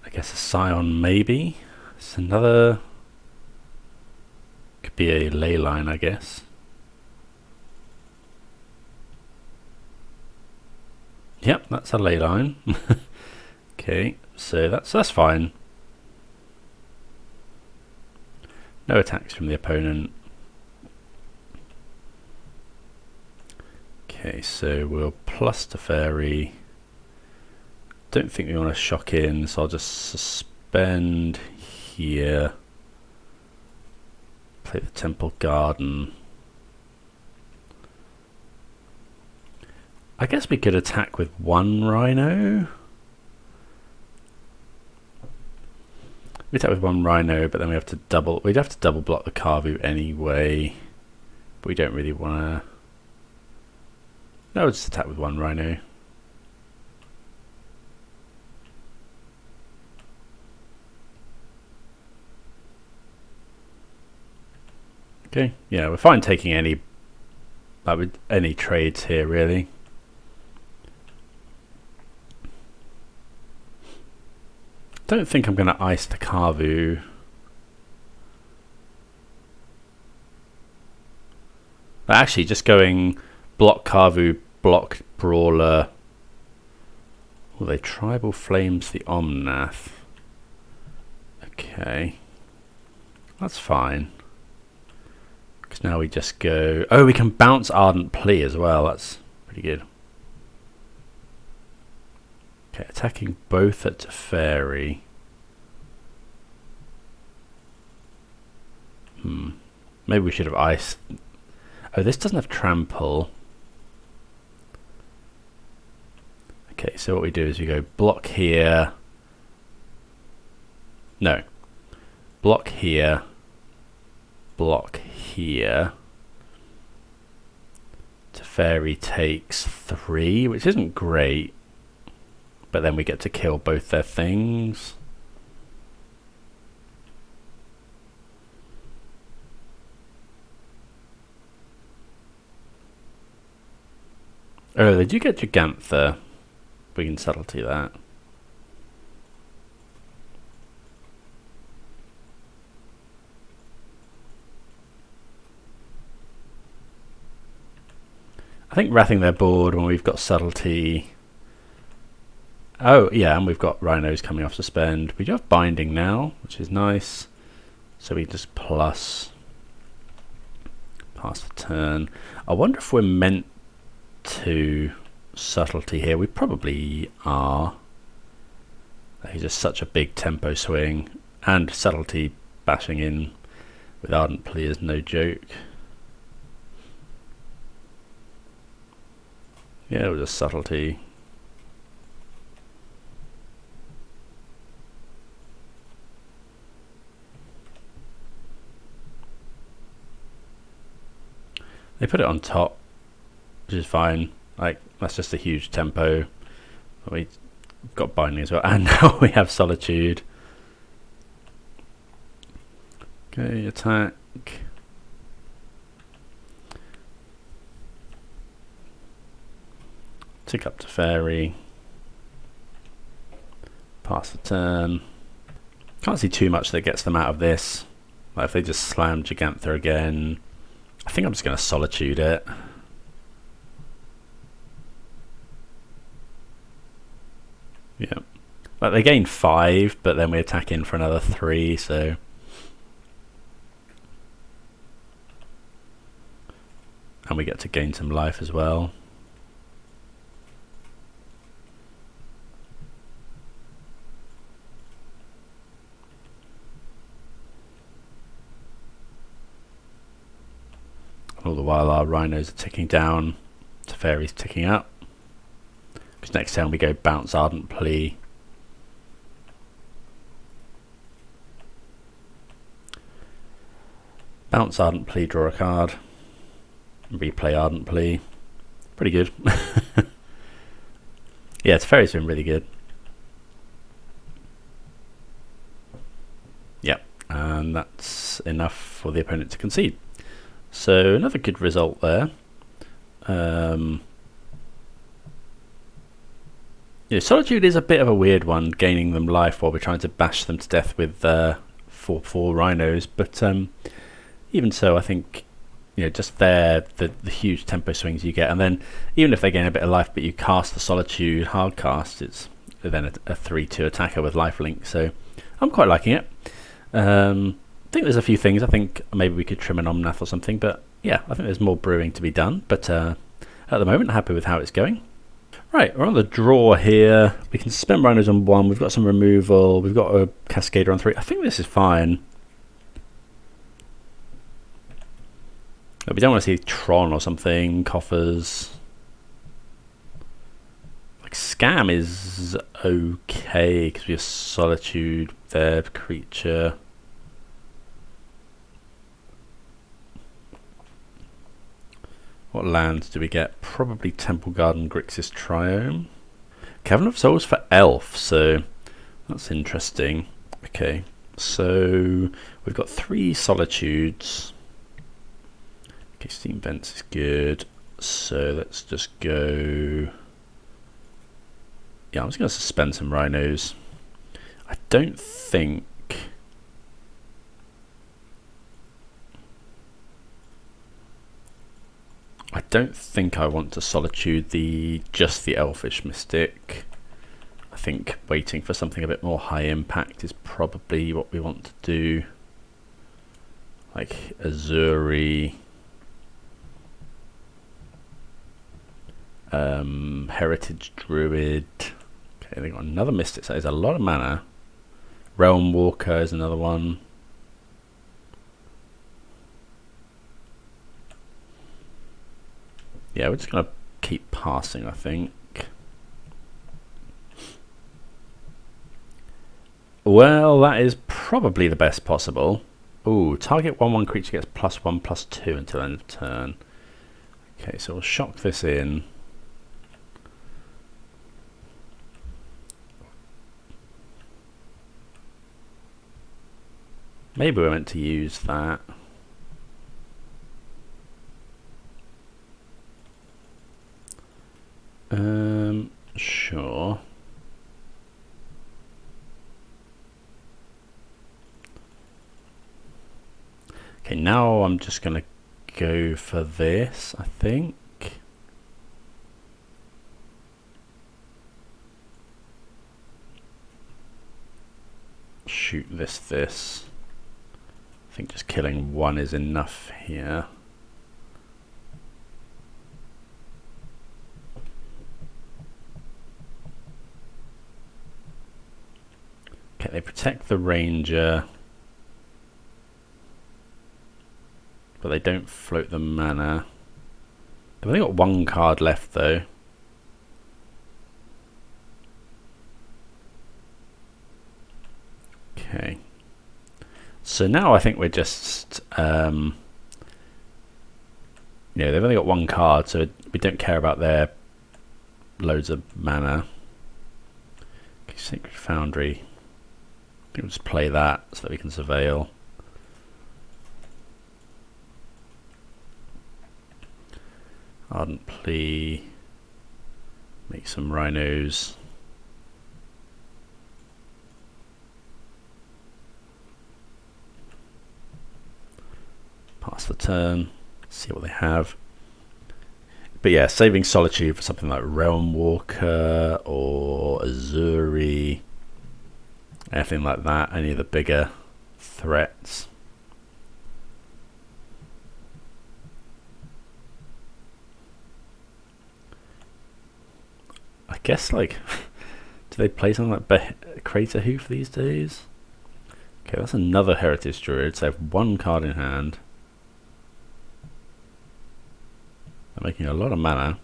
I guess a Scion maybe. It's another. Could be a Leyline, I guess. Yep, that's a Leyline. Okay, so that's fine. No attacks from the opponent. Okay, so we'll plus Teferi. Don't think we want to shock in, so I'll just suspend here. Play the Temple Garden. I guess we could attack with one Rhino. We attack with one Rhino, but then we'd have to double block the Carvu anyway. But we don't really want to. No, we'll just attack with one Rhino. Okay, yeah, we're fine taking any trades here, really. Don't think I'm going to ice the Carvu. But actually, just going block Carvu, block Brawler. Well, they Tribal Flames the Omnath. Okay, that's fine. Because now we just go. Oh, we can bounce Ardent Plea as well. That's pretty good. Okay, attacking both at Teferi. Maybe we should have iced. Oh, this doesn't have trample. Okay, so what we do is we go block here. No. Block here. Block here. Teferi takes 3, which isn't great. But then we get to kill both their things. Oh, they do get Gigantha. We can Subtlety that. I think wrathing their board when we've got Subtlety. Oh, yeah, and we've got Rhinos coming off suspend. We do have Binding now, which is nice. So we just plus. Pass the turn. I wonder if we're meant to Subtlety here. We probably are. He's just such a big tempo swing. And Subtlety bashing in with Ardent Plea is no joke. Yeah, it was a Subtlety. They put it on top, which is fine. Like, that's just a huge tempo. We've got Binding as well, and now we have Solitude. Okay, attack. Tick up to Teferi. Pass the turn. Can't see too much that gets them out of this. Like if they just slam Gigantha again. I think I'm just going to Solitude it. Yeah. Like they gain 5, but then we attack in for another 3, so. And we get to gain some life as well. All the while our Rhinos are ticking down, Teferi's ticking up. Because next turn we go bounce Ardent Plea. Bounce Ardent Plea, draw a card. Replay Ardent Plea. Pretty good. Yeah, Teferi's been really good. Yep, and that's enough for the opponent to concede. So another good result there. Yeah, Solitude is a bit of a weird one, gaining them life while we're trying to bash them to death with 4/4 Rhinos. But even so, I think just there, the huge tempo swings you get, and then even if they gain a bit of life, but you cast the Solitude hard cast, it's then a 3/2 attacker with lifelink. So I'm quite liking it. I think there's a few things. I think maybe we could trim an Omnath or something, but yeah, I think there's more brewing to be done. But at the moment, happy with how it's going. Right, we're on the draw here. We can spend Rhinos on 1. We've got some removal. We've got a Cascader on 3. I think this is fine. But we don't want to see Tron or something. Coffers. Like Scam is okay because we have Solitude there, creature. What lands do we get? Probably Temple Garden, Grixis Triome. Cavern of Souls for Elf, so that's interesting. Okay, so we've got 3 Solitudes. Okay, Steam Vents is good. So let's just go... Yeah, I'm just going to suspend some Rhinos. I don't think... I want to Solitude just the Elfish Mystic. I think waiting for something a bit more high impact is probably what we want to do. Like Azuri, Heritage Druid. Okay, they got another Mystic, so there's a lot of mana. Realm Walker is another one. Yeah, we're just going to keep passing, I think. Well, that is probably the best possible. Ooh, target 1/1 creature gets +1/+2 until end of turn. Okay, so we'll shock this in. Maybe we're meant to use that. Sure. Okay, now I'm just going to go for this, I think. Shoot this. I think just killing 1 is enough here. Okay, they protect the Ranger, but they don't float the mana. They've only got 1 card left though. Okay. So now I think we're just, they've only got 1 card, so we don't care about their loads of mana. Okay, Sacred Foundry. I think we'll just play that so that we can surveil. Ardent Plea. Make some Rhinos. Pass the turn. See what they have. But yeah, saving Solitude for something like Realm Walker or Azuri. Anything like that, any of the bigger threats. I guess, like, do they play something like Crater Hoof these days? Okay, that's another Heritage Druid, so they have 1 card in hand. They're making a lot of mana.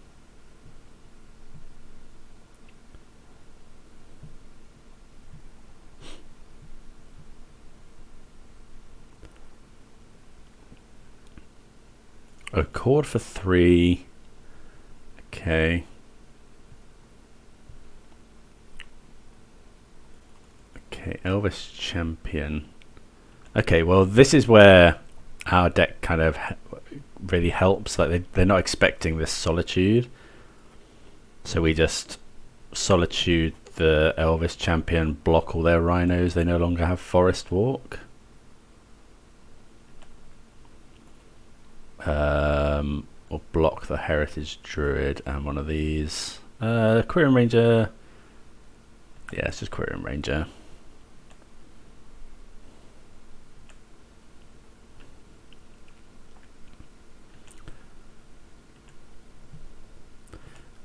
A chord for 3. Okay. Okay, Elvis Champion. Okay, well this is where our deck kind of really helps. Like they're not expecting this Solitude. So we just Solitude the Elvis Champion, block all their Rhinos. They no longer have Forest Walk. Or block the Heritage Druid and one of these. Quirion Ranger. Yeah, it's just Quirion Ranger.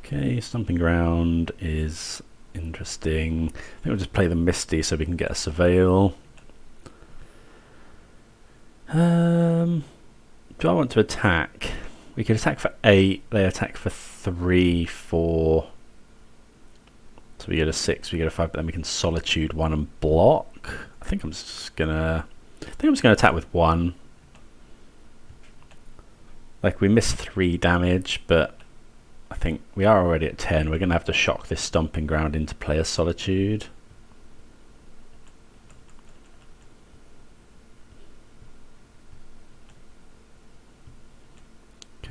Okay, Stomping Ground is interesting. I think we'll just play the Misty so we can get a Surveil. Do I want to attack? We could attack for 8, they attack for 3, 4. So we get a 6, we get a 5, but then we can Solitude 1 and block. I think I'm just gonna attack with 1. Like we missed 3 damage, but I think we are already at 10. We're gonna have to shock this Stomping Ground into play a Solitude.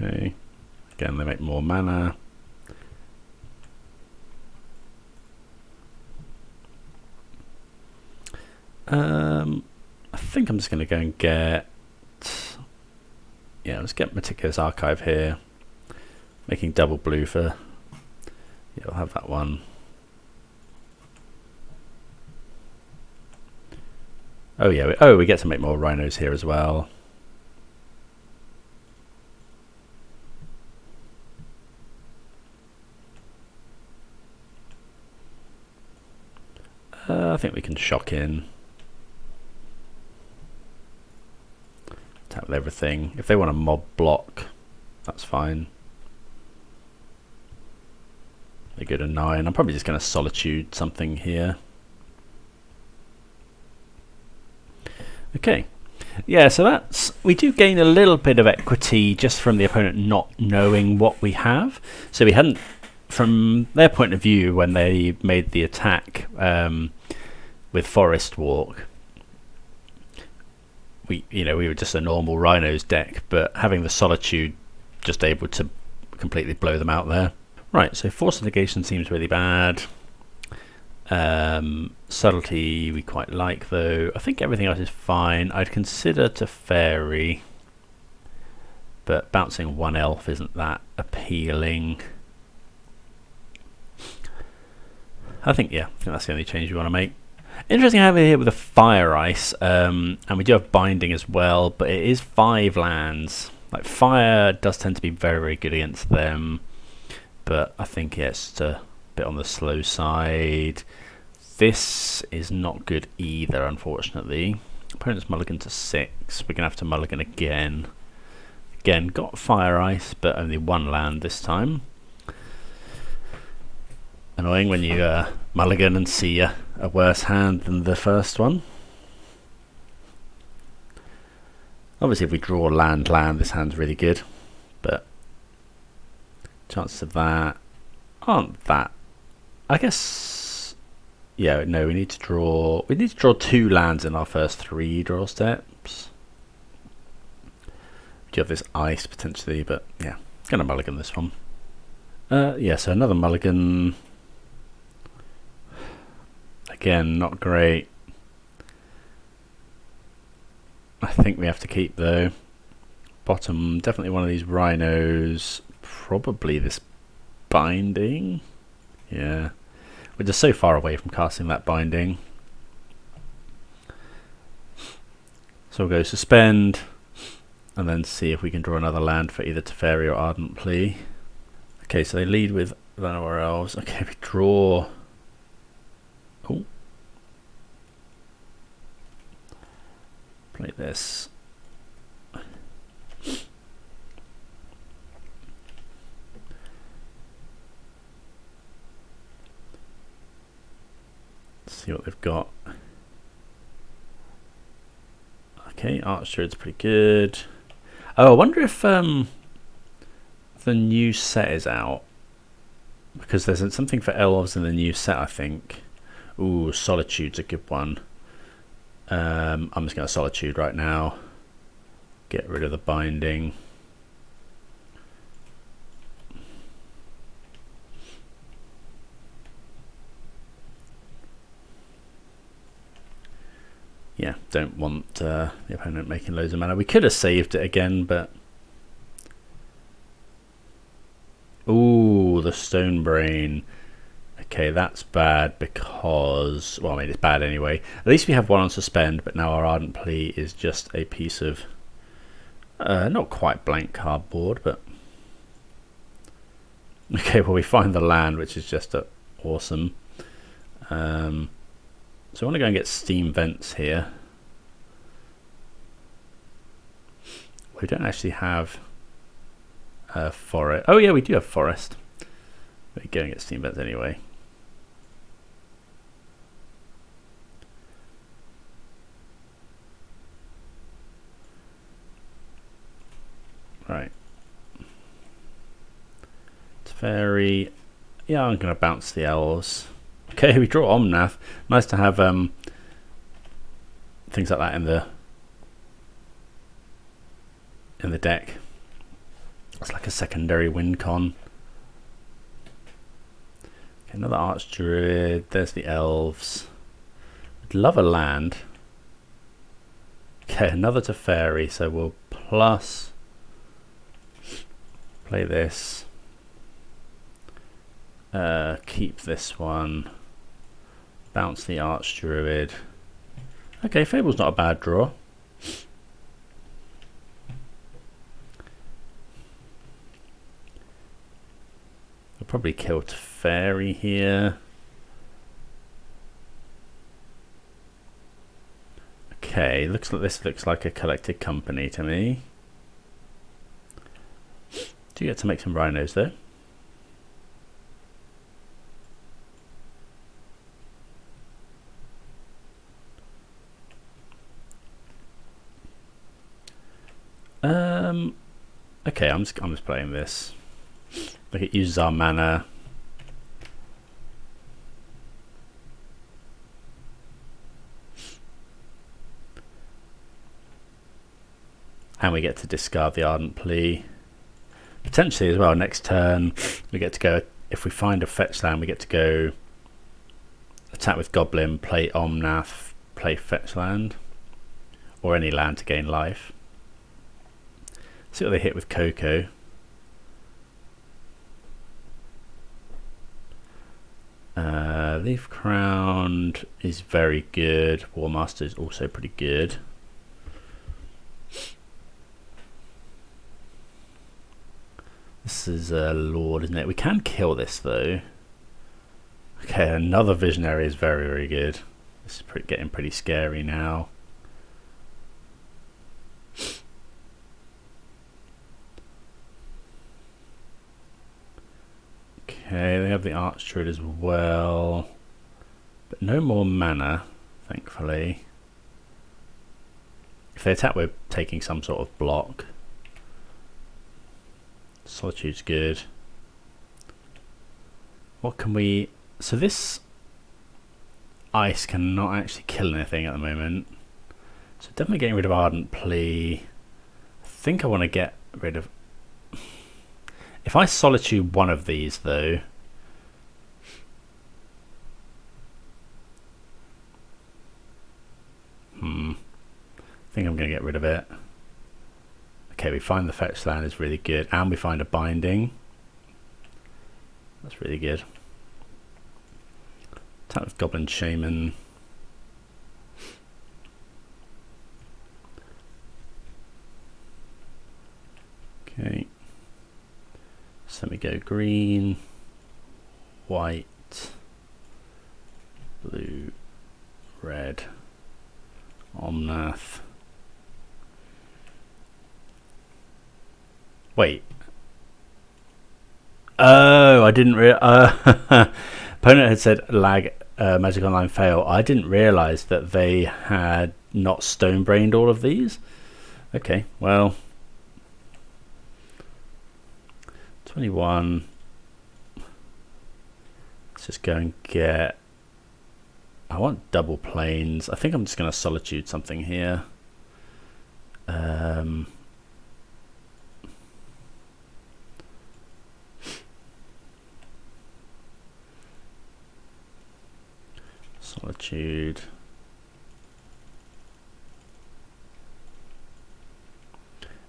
Okay, again they make more mana. I think I'm just going to go and get, yeah, let's get Meticulous Archive here, making double blue for, yeah, I'll have that one. Oh yeah, we get to make more Rhinos here as well. I think we can shock in. Attack with everything. If they want a mob block, that's fine. They go to 9. I'm probably just going to Solitude something here. Okay. Yeah, so that's, we do gain a little bit of equity just from the opponent not knowing what we have. So we hadn't, from their point of view, when they made the attack with Forest Walk, we were just a normal Rhinos deck, but having the Solitude, just able to completely blow them out there. Right, so Force of Negation seems really bad. Subtlety we quite like though. I think everything else is fine. I'd consider Teferi, but bouncing 1 elf isn't that appealing. I think that's the only change we want to make. Interesting having it here with a Fire Ice, and we do have Binding as well, but it is 5 lands. Like fire does tend to be very, very good against them, but I think it's a bit on the slow side. This is not good either, unfortunately. Opponent's mulligan to 6. We're gonna have to mulligan again. Again, got Fire Ice, but only 1 land this time. Annoying when you mulligan and see a worse hand than the first one. Obviously if we draw land, this hand's really good, but chances of that aren't that. I guess, yeah, no, we need to draw 2 lands in our first 3 draw steps. We do have this ice potentially, but yeah, gonna mulligan this one. Yeah, so another mulligan. Again, not great. I think we have to keep though. Bottom, definitely one of these Rhinos. Probably this Binding. Yeah. We're just so far away from casting that Binding. So we'll go Suspend, and then see if we can draw another land for either Teferi or Ardent Plea. Okay, so they lead with Llanowar Elves. Okay, we draw. Oh. Play this. see what they've got. Okay, Archdruid's pretty good. Oh, I wonder if the new set is out, because there's something for Elves in the new set, I think. Ooh, Solitude's a good one. I'm just going to Solitude right now. Get rid of the binding. Yeah, don't want the opponent making loads of mana. We could have saved it again, but... Ooh, the Stone Brain. Okay, that's bad because... Well, I mean, it's bad anyway. At least we have one on suspend, but now our Ardent Plea is just a piece of... not quite blank cardboard, but... Okay, well, we find the land, which is just awesome. So I want to go and get Steam Vents here. We don't actually have a forest. Oh yeah, we do have forest. We're going to get Steam Vents anyway. Right. Teferi. Yeah, I'm going to bounce the Elves. Okay, we draw Omnath. Nice to have things like that in the deck. It's like a secondary win con. Okay, another Archdruid. There's the Elves. I'd love a land. Okay, another Teferi. So we'll plus play this. Keep this one. Bounce the Archdruid. Okay, Fable's not a bad draw. I'll probably kill Teferi here. Okay, this looks like a collected company to me. Do you get to make some Rhinos though? Okay, I'm just playing this. Like, it uses our mana. And we get to discard the Ardent Plea. Potentially as well, next turn we get to go, if we find a fetch land, we get to go attack with Goblin, play Omnath, play fetch land, or any land to gain life. See what they hit with Coco. Leaf Crowned is very good. War Master is also pretty good. This is a Lord, isn't it? We can kill this though. Okay, another Visionary is very, very good. This is getting pretty scary now. Okay, they have the Archdruid as well, but no more mana, thankfully. If they attack, we're taking some sort of block. Solitude's good. What can we... So this ice cannot actually kill anything at the moment. So definitely getting rid of Ardent Plea. I think I want to get rid of... If I Solitude one of these though... I think I'm going to get rid of it. Okay, we find the fetch land is really good, and we find a binding. That's really good. Attack with Goblin Shaman. Okay. So we go green, white, blue, red, Omnath. Wait. Oh, I didn't Opponent had said lag Magic Online fail, I didn't realise that they had not stone-brained all of these. Okay, well, 21. Let's just go and get... I want double planes. I think I'm just going to Solitude something here. Solitude.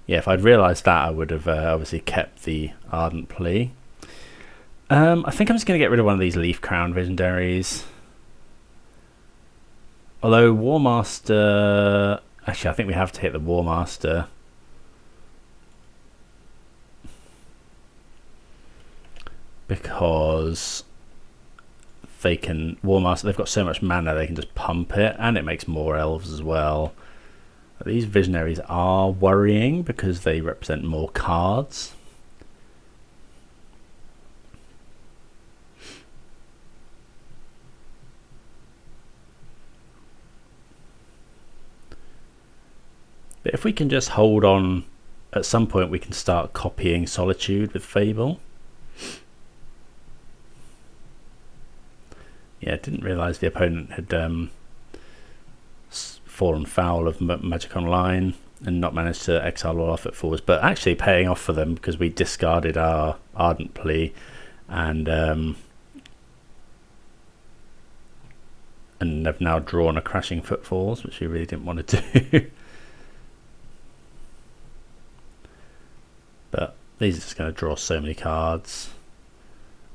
Yeah, if I'd realised that, I would have obviously kept the Ardent Plea. I think I'm just going to get rid of one of these Leaf Crown Visionaries. Although War Master... Actually, I think we have to hit the War Master. Because they can... War Master, they've got so much mana, they can just pump it. And it makes more elves as well. But these Visionaries are worrying because they represent more cards. But if we can just hold on, at some point we can start copying Solitude with Fable. Yeah, didn't realise the opponent had fallen foul of Magic Online and not managed to exile all off at forwards, but actually paying off for them because we discarded our Ardent Plea and have now drawn a Crashing Footfalls, which we really didn't want to do. But these are just going to draw so many cards.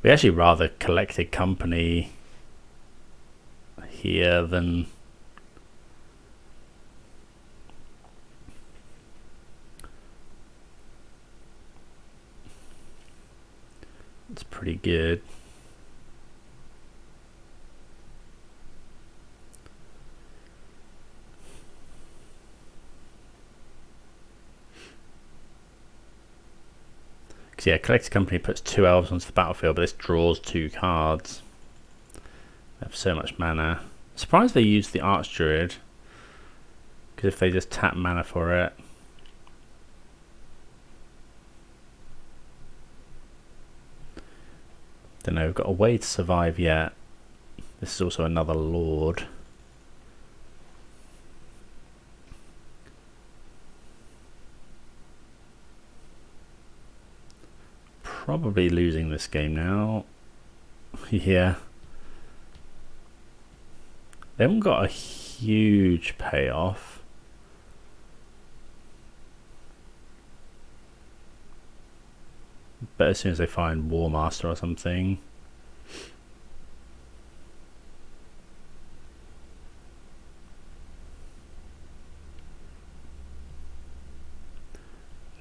We actually rather Collected Company here than... It's pretty good. Because yeah, Collected Company puts 2 elves onto the battlefield, but this draws 2 cards. They have so much mana. Surprised they used the Archdruid, because if they just tap mana for it. Don't know, we've got a way to survive yet. This is also another Lord. Probably losing this game now. Yeah. They haven't got a huge payoff. But as soon as they find War Master or something.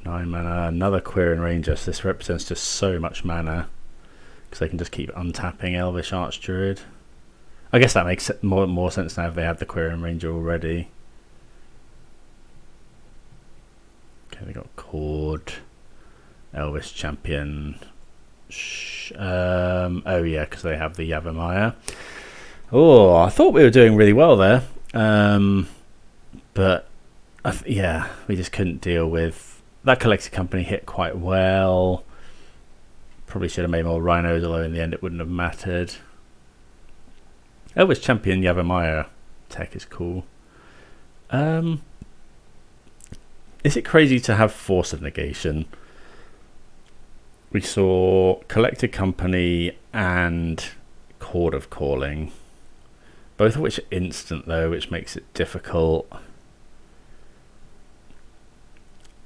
Nine mana, another Quirion Ranger. So this represents just so much mana. Because they can just keep untapping Elvish Archdruid. I guess that makes more sense now if they have the Quirion Ranger already. Okay, they got Cord, Elvish Champion. Oh yeah, because they have the Yavimaya. Oh, I thought we were doing really well there. But yeah, we just couldn't deal with... That Collected Company hit quite well. Probably should have made more Rhinos, although in the end it wouldn't have mattered. Elvish Champion Yavimaya tech is cool. Is it crazy to have Force of Negation? We saw Collected Company and Chord of Calling. Both of which are instant though, which makes it difficult.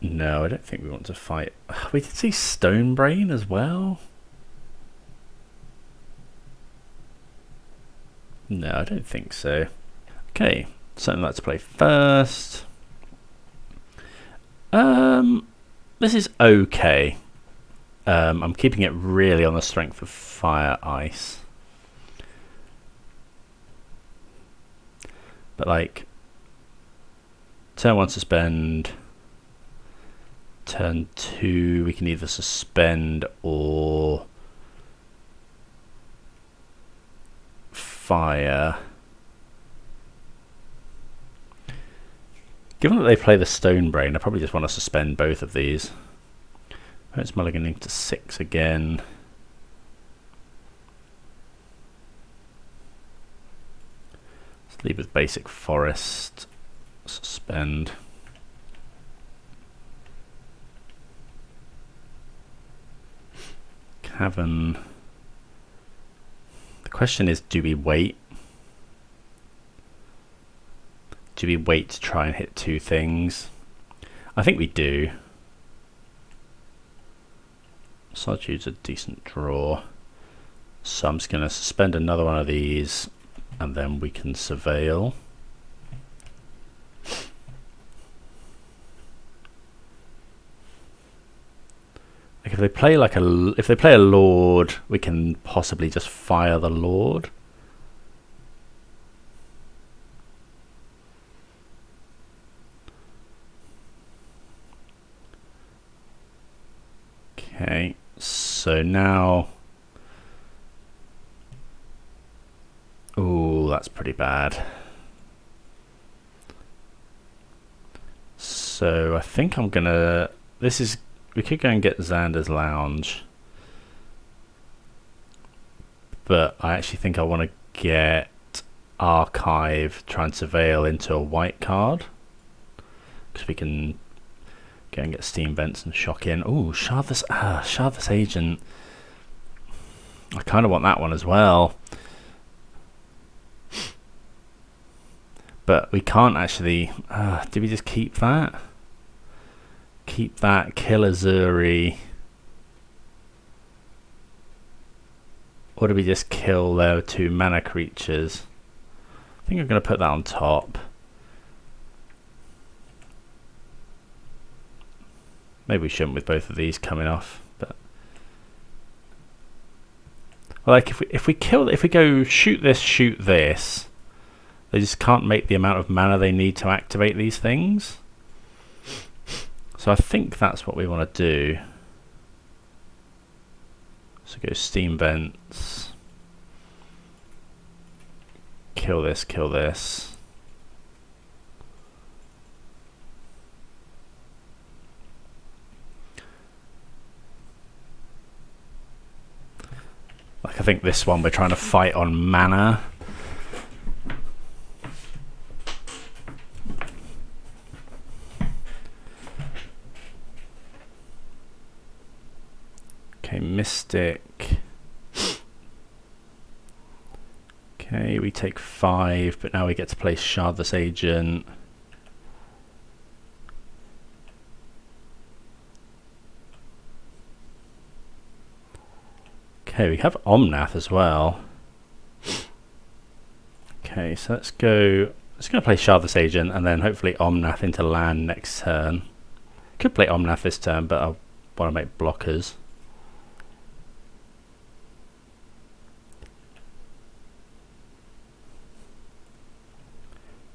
No, I don't think we want to fight. We did see Stonebrain as well. No, I don't think so. Okay, something like to play first. This is okay. I'm keeping it really on the strength of Fire Ice. But like, turn 1 suspend. Turn 2 we can either suspend or fire. Given that they play the Stone Brain, I probably just want to suspend both of these. It's mulliganing to 6 again. Let's leave with basic forest. Suspend. Cavern. The question is, do we wait? Do we wait to try and hit 2 things? I think we do. Solitude's a decent draw. So I'm just going to suspend another one of these and then we can surveil. Like if they play a Lord, we can possibly just fire the Lord. Okay, so now, oh, that's pretty bad. So I think I'm gonna, we could go and get Xander's Lounge, but I actually think I want to get Archive, try and surveil into a white card, because we can go and get Steam Vents and shock in. Oh, Shardless Agent. I kind of want that one as well. But we can't actually... do we just keep that? Keep that, kill Azuri. Or do we just kill their 2 mana creatures? I think I'm going to put that on top. Maybe we shouldn't with both of these coming off, but like if we go shoot this, they just can't make the amount of mana they need to activate these things. So I think that's what we want to do. So go Steam Vents, kill this, kill this. Like I think this one we're trying to fight on mana. Okay, Mystic. Okay, we take 5, but now we get to play Shardless Agent. Okay, we have Omnath as well. Okay, so let's go. Let's go play Shardless Agent and then hopefully Omnath into land next turn. Could play Omnath this turn, but I want to make blockers.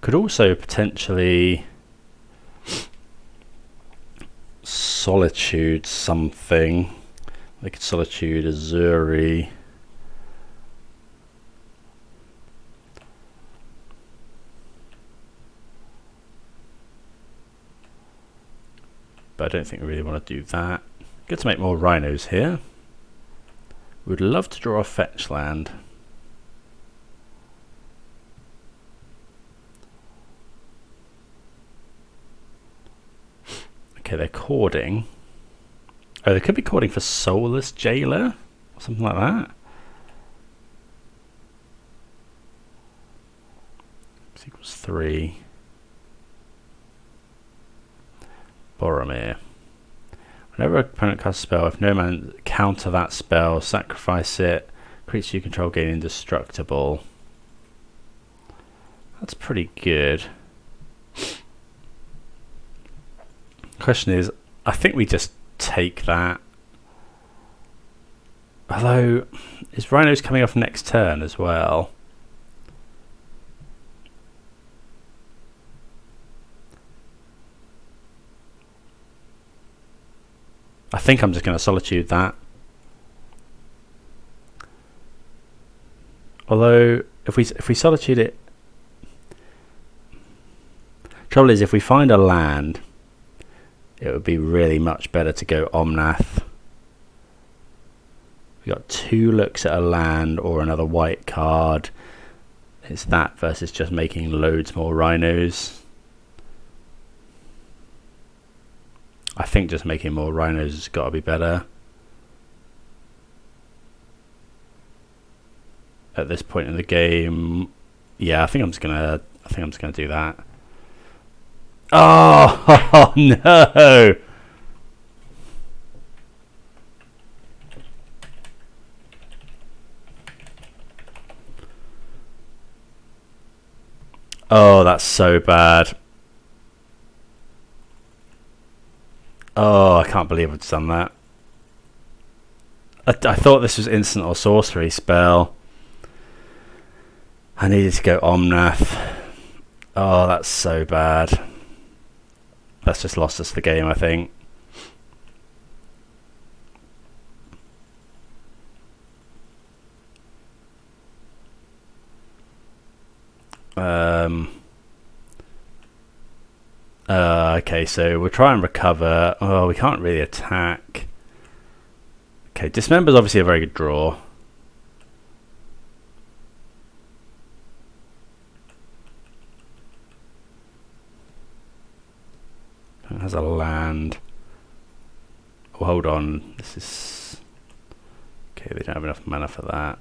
Could also potentially Solitude something. Like Solitude, Azuri. But I don't think we really want to do that. Good to make more Rhinos here. We'd love to draw a fetch land. Okay, they're cording. Oh, they could be cording for Soulless Jailer or something like that. X equals 3. Boromir. Whenever an opponent casts a spell, if no man counter that spell, sacrifice it. Creature you control gain indestructible. That's pretty good. Question is, I think we just take that. Although, is Rhinos coming off next turn as well? I think I'm just going to Solitude that. Although, if we Solitude it. Trouble is, if we find a land, it would be really much better to go Omnath. We got 2 looks at a land or another white card. It's that versus just making loads more Rhinos. I think just making more Rhinos has got to be better at this point in the game. Yeah, I think I'm just gonna do that. Oh, no! Oh, that's so bad. Oh, I can't believe I've done that. I thought this was instant or sorcery spell. I needed to go Omnath. Oh, that's so bad. That's just lost us the game, I think. Okay, so we'll try and recover. Oh, we can't really attack. Okay, Dismember's obviously a very good draw. It has a land. Oh, hold on. This is... Okay, they don't have enough mana for that.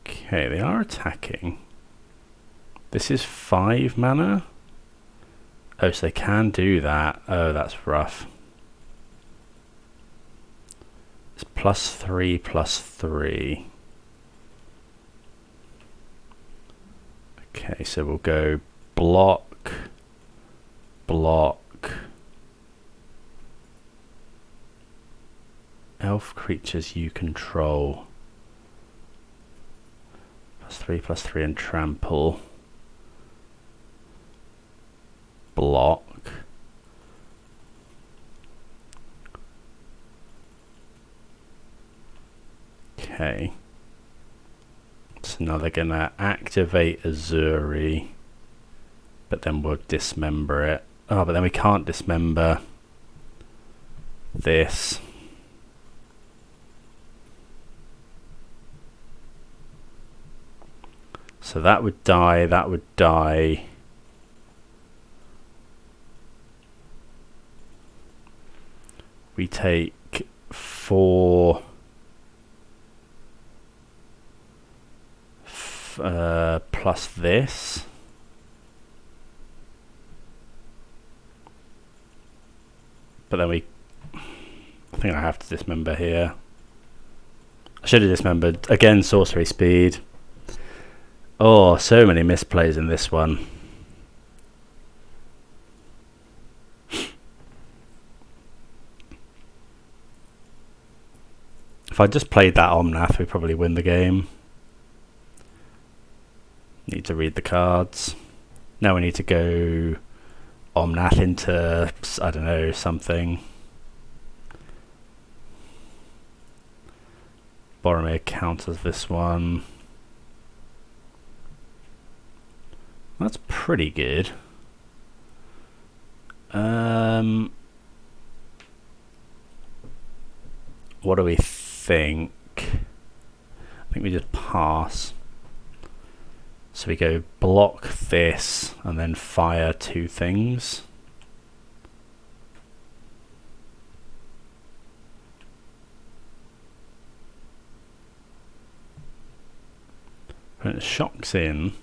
Okay, they are attacking. This is 5 mana. Oh, so they can do that. Oh, that's rough. It's +3/+3. Okay, so we'll go block, block. Elf creatures you control. +3/+3 and trample. Block. Okay. So now they're gonna activate Azuri, but then we'll dismember it. Oh, but then we can't dismember this. So that would die, that would die. We take 4 plus this. But then I think I have to dismember here. I should have dismembered. Again, sorcery speed. Oh, so many misplays in this one. If I just played that Omnath, we probably win the game. Need to read the cards. Now we need to go Omnath into, I don't know, something. Boromir counters this one. That's pretty good. What do we think? I think we just pass. So we go block this and then fire 2 things. When it shocks in,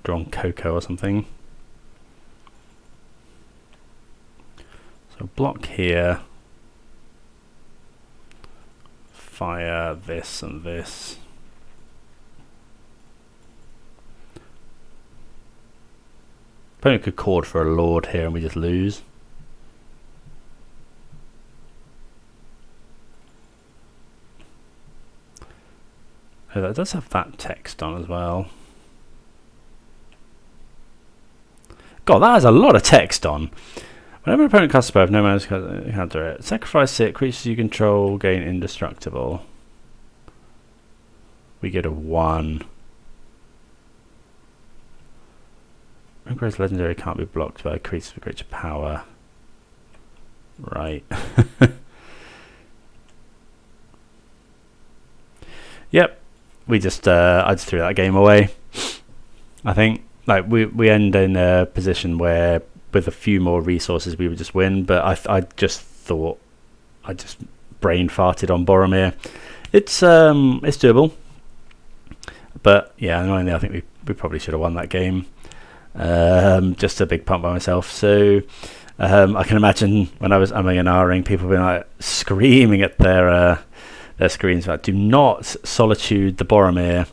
drawn Coco or something. So block here, fire this and this. Opponent could chord for a lord here and we just lose. Oh, that does have that text on as well. God, that has a lot of text on. Whenever an opponent casts a spell, if no mana counter it. Sacrifice it, creatures you control gain indestructible. We get a 1. Uncredited legendary can't be blocked by creatures with greater power. Right. Yep. We just I just threw that game away. I think like we end in a position where with a few more resources we would just win, but I just thought I just brain farted on Boromir. It's doable. But yeah, annoyingly I think we probably should have won that game. Just a big pump by myself. So I can imagine when I was umming and ahhing, people being like screaming at their screens like, do not Solitude the Boromir.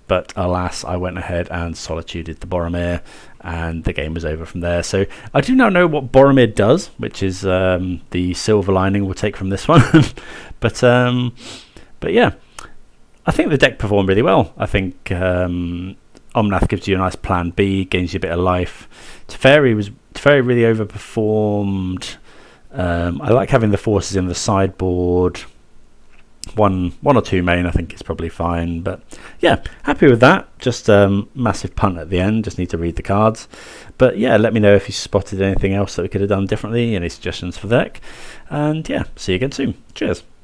But alas, I went ahead and Solituded the Boromir, and the game was over from there. So I do now know what Boromir does, which is the silver lining we'll take from this one. But yeah, I think the deck performed really well. I think Omnath gives you a nice plan B, gains you a bit of life. Teferi really overperformed. I like having the forces in the sideboard. One or two main I think is probably fine, but yeah, happy with that. Just massive punt at the end, just need to read the cards. But yeah, let me know if you spotted anything else that we could have done differently, any suggestions for the deck, and yeah, see you again soon. Cheers.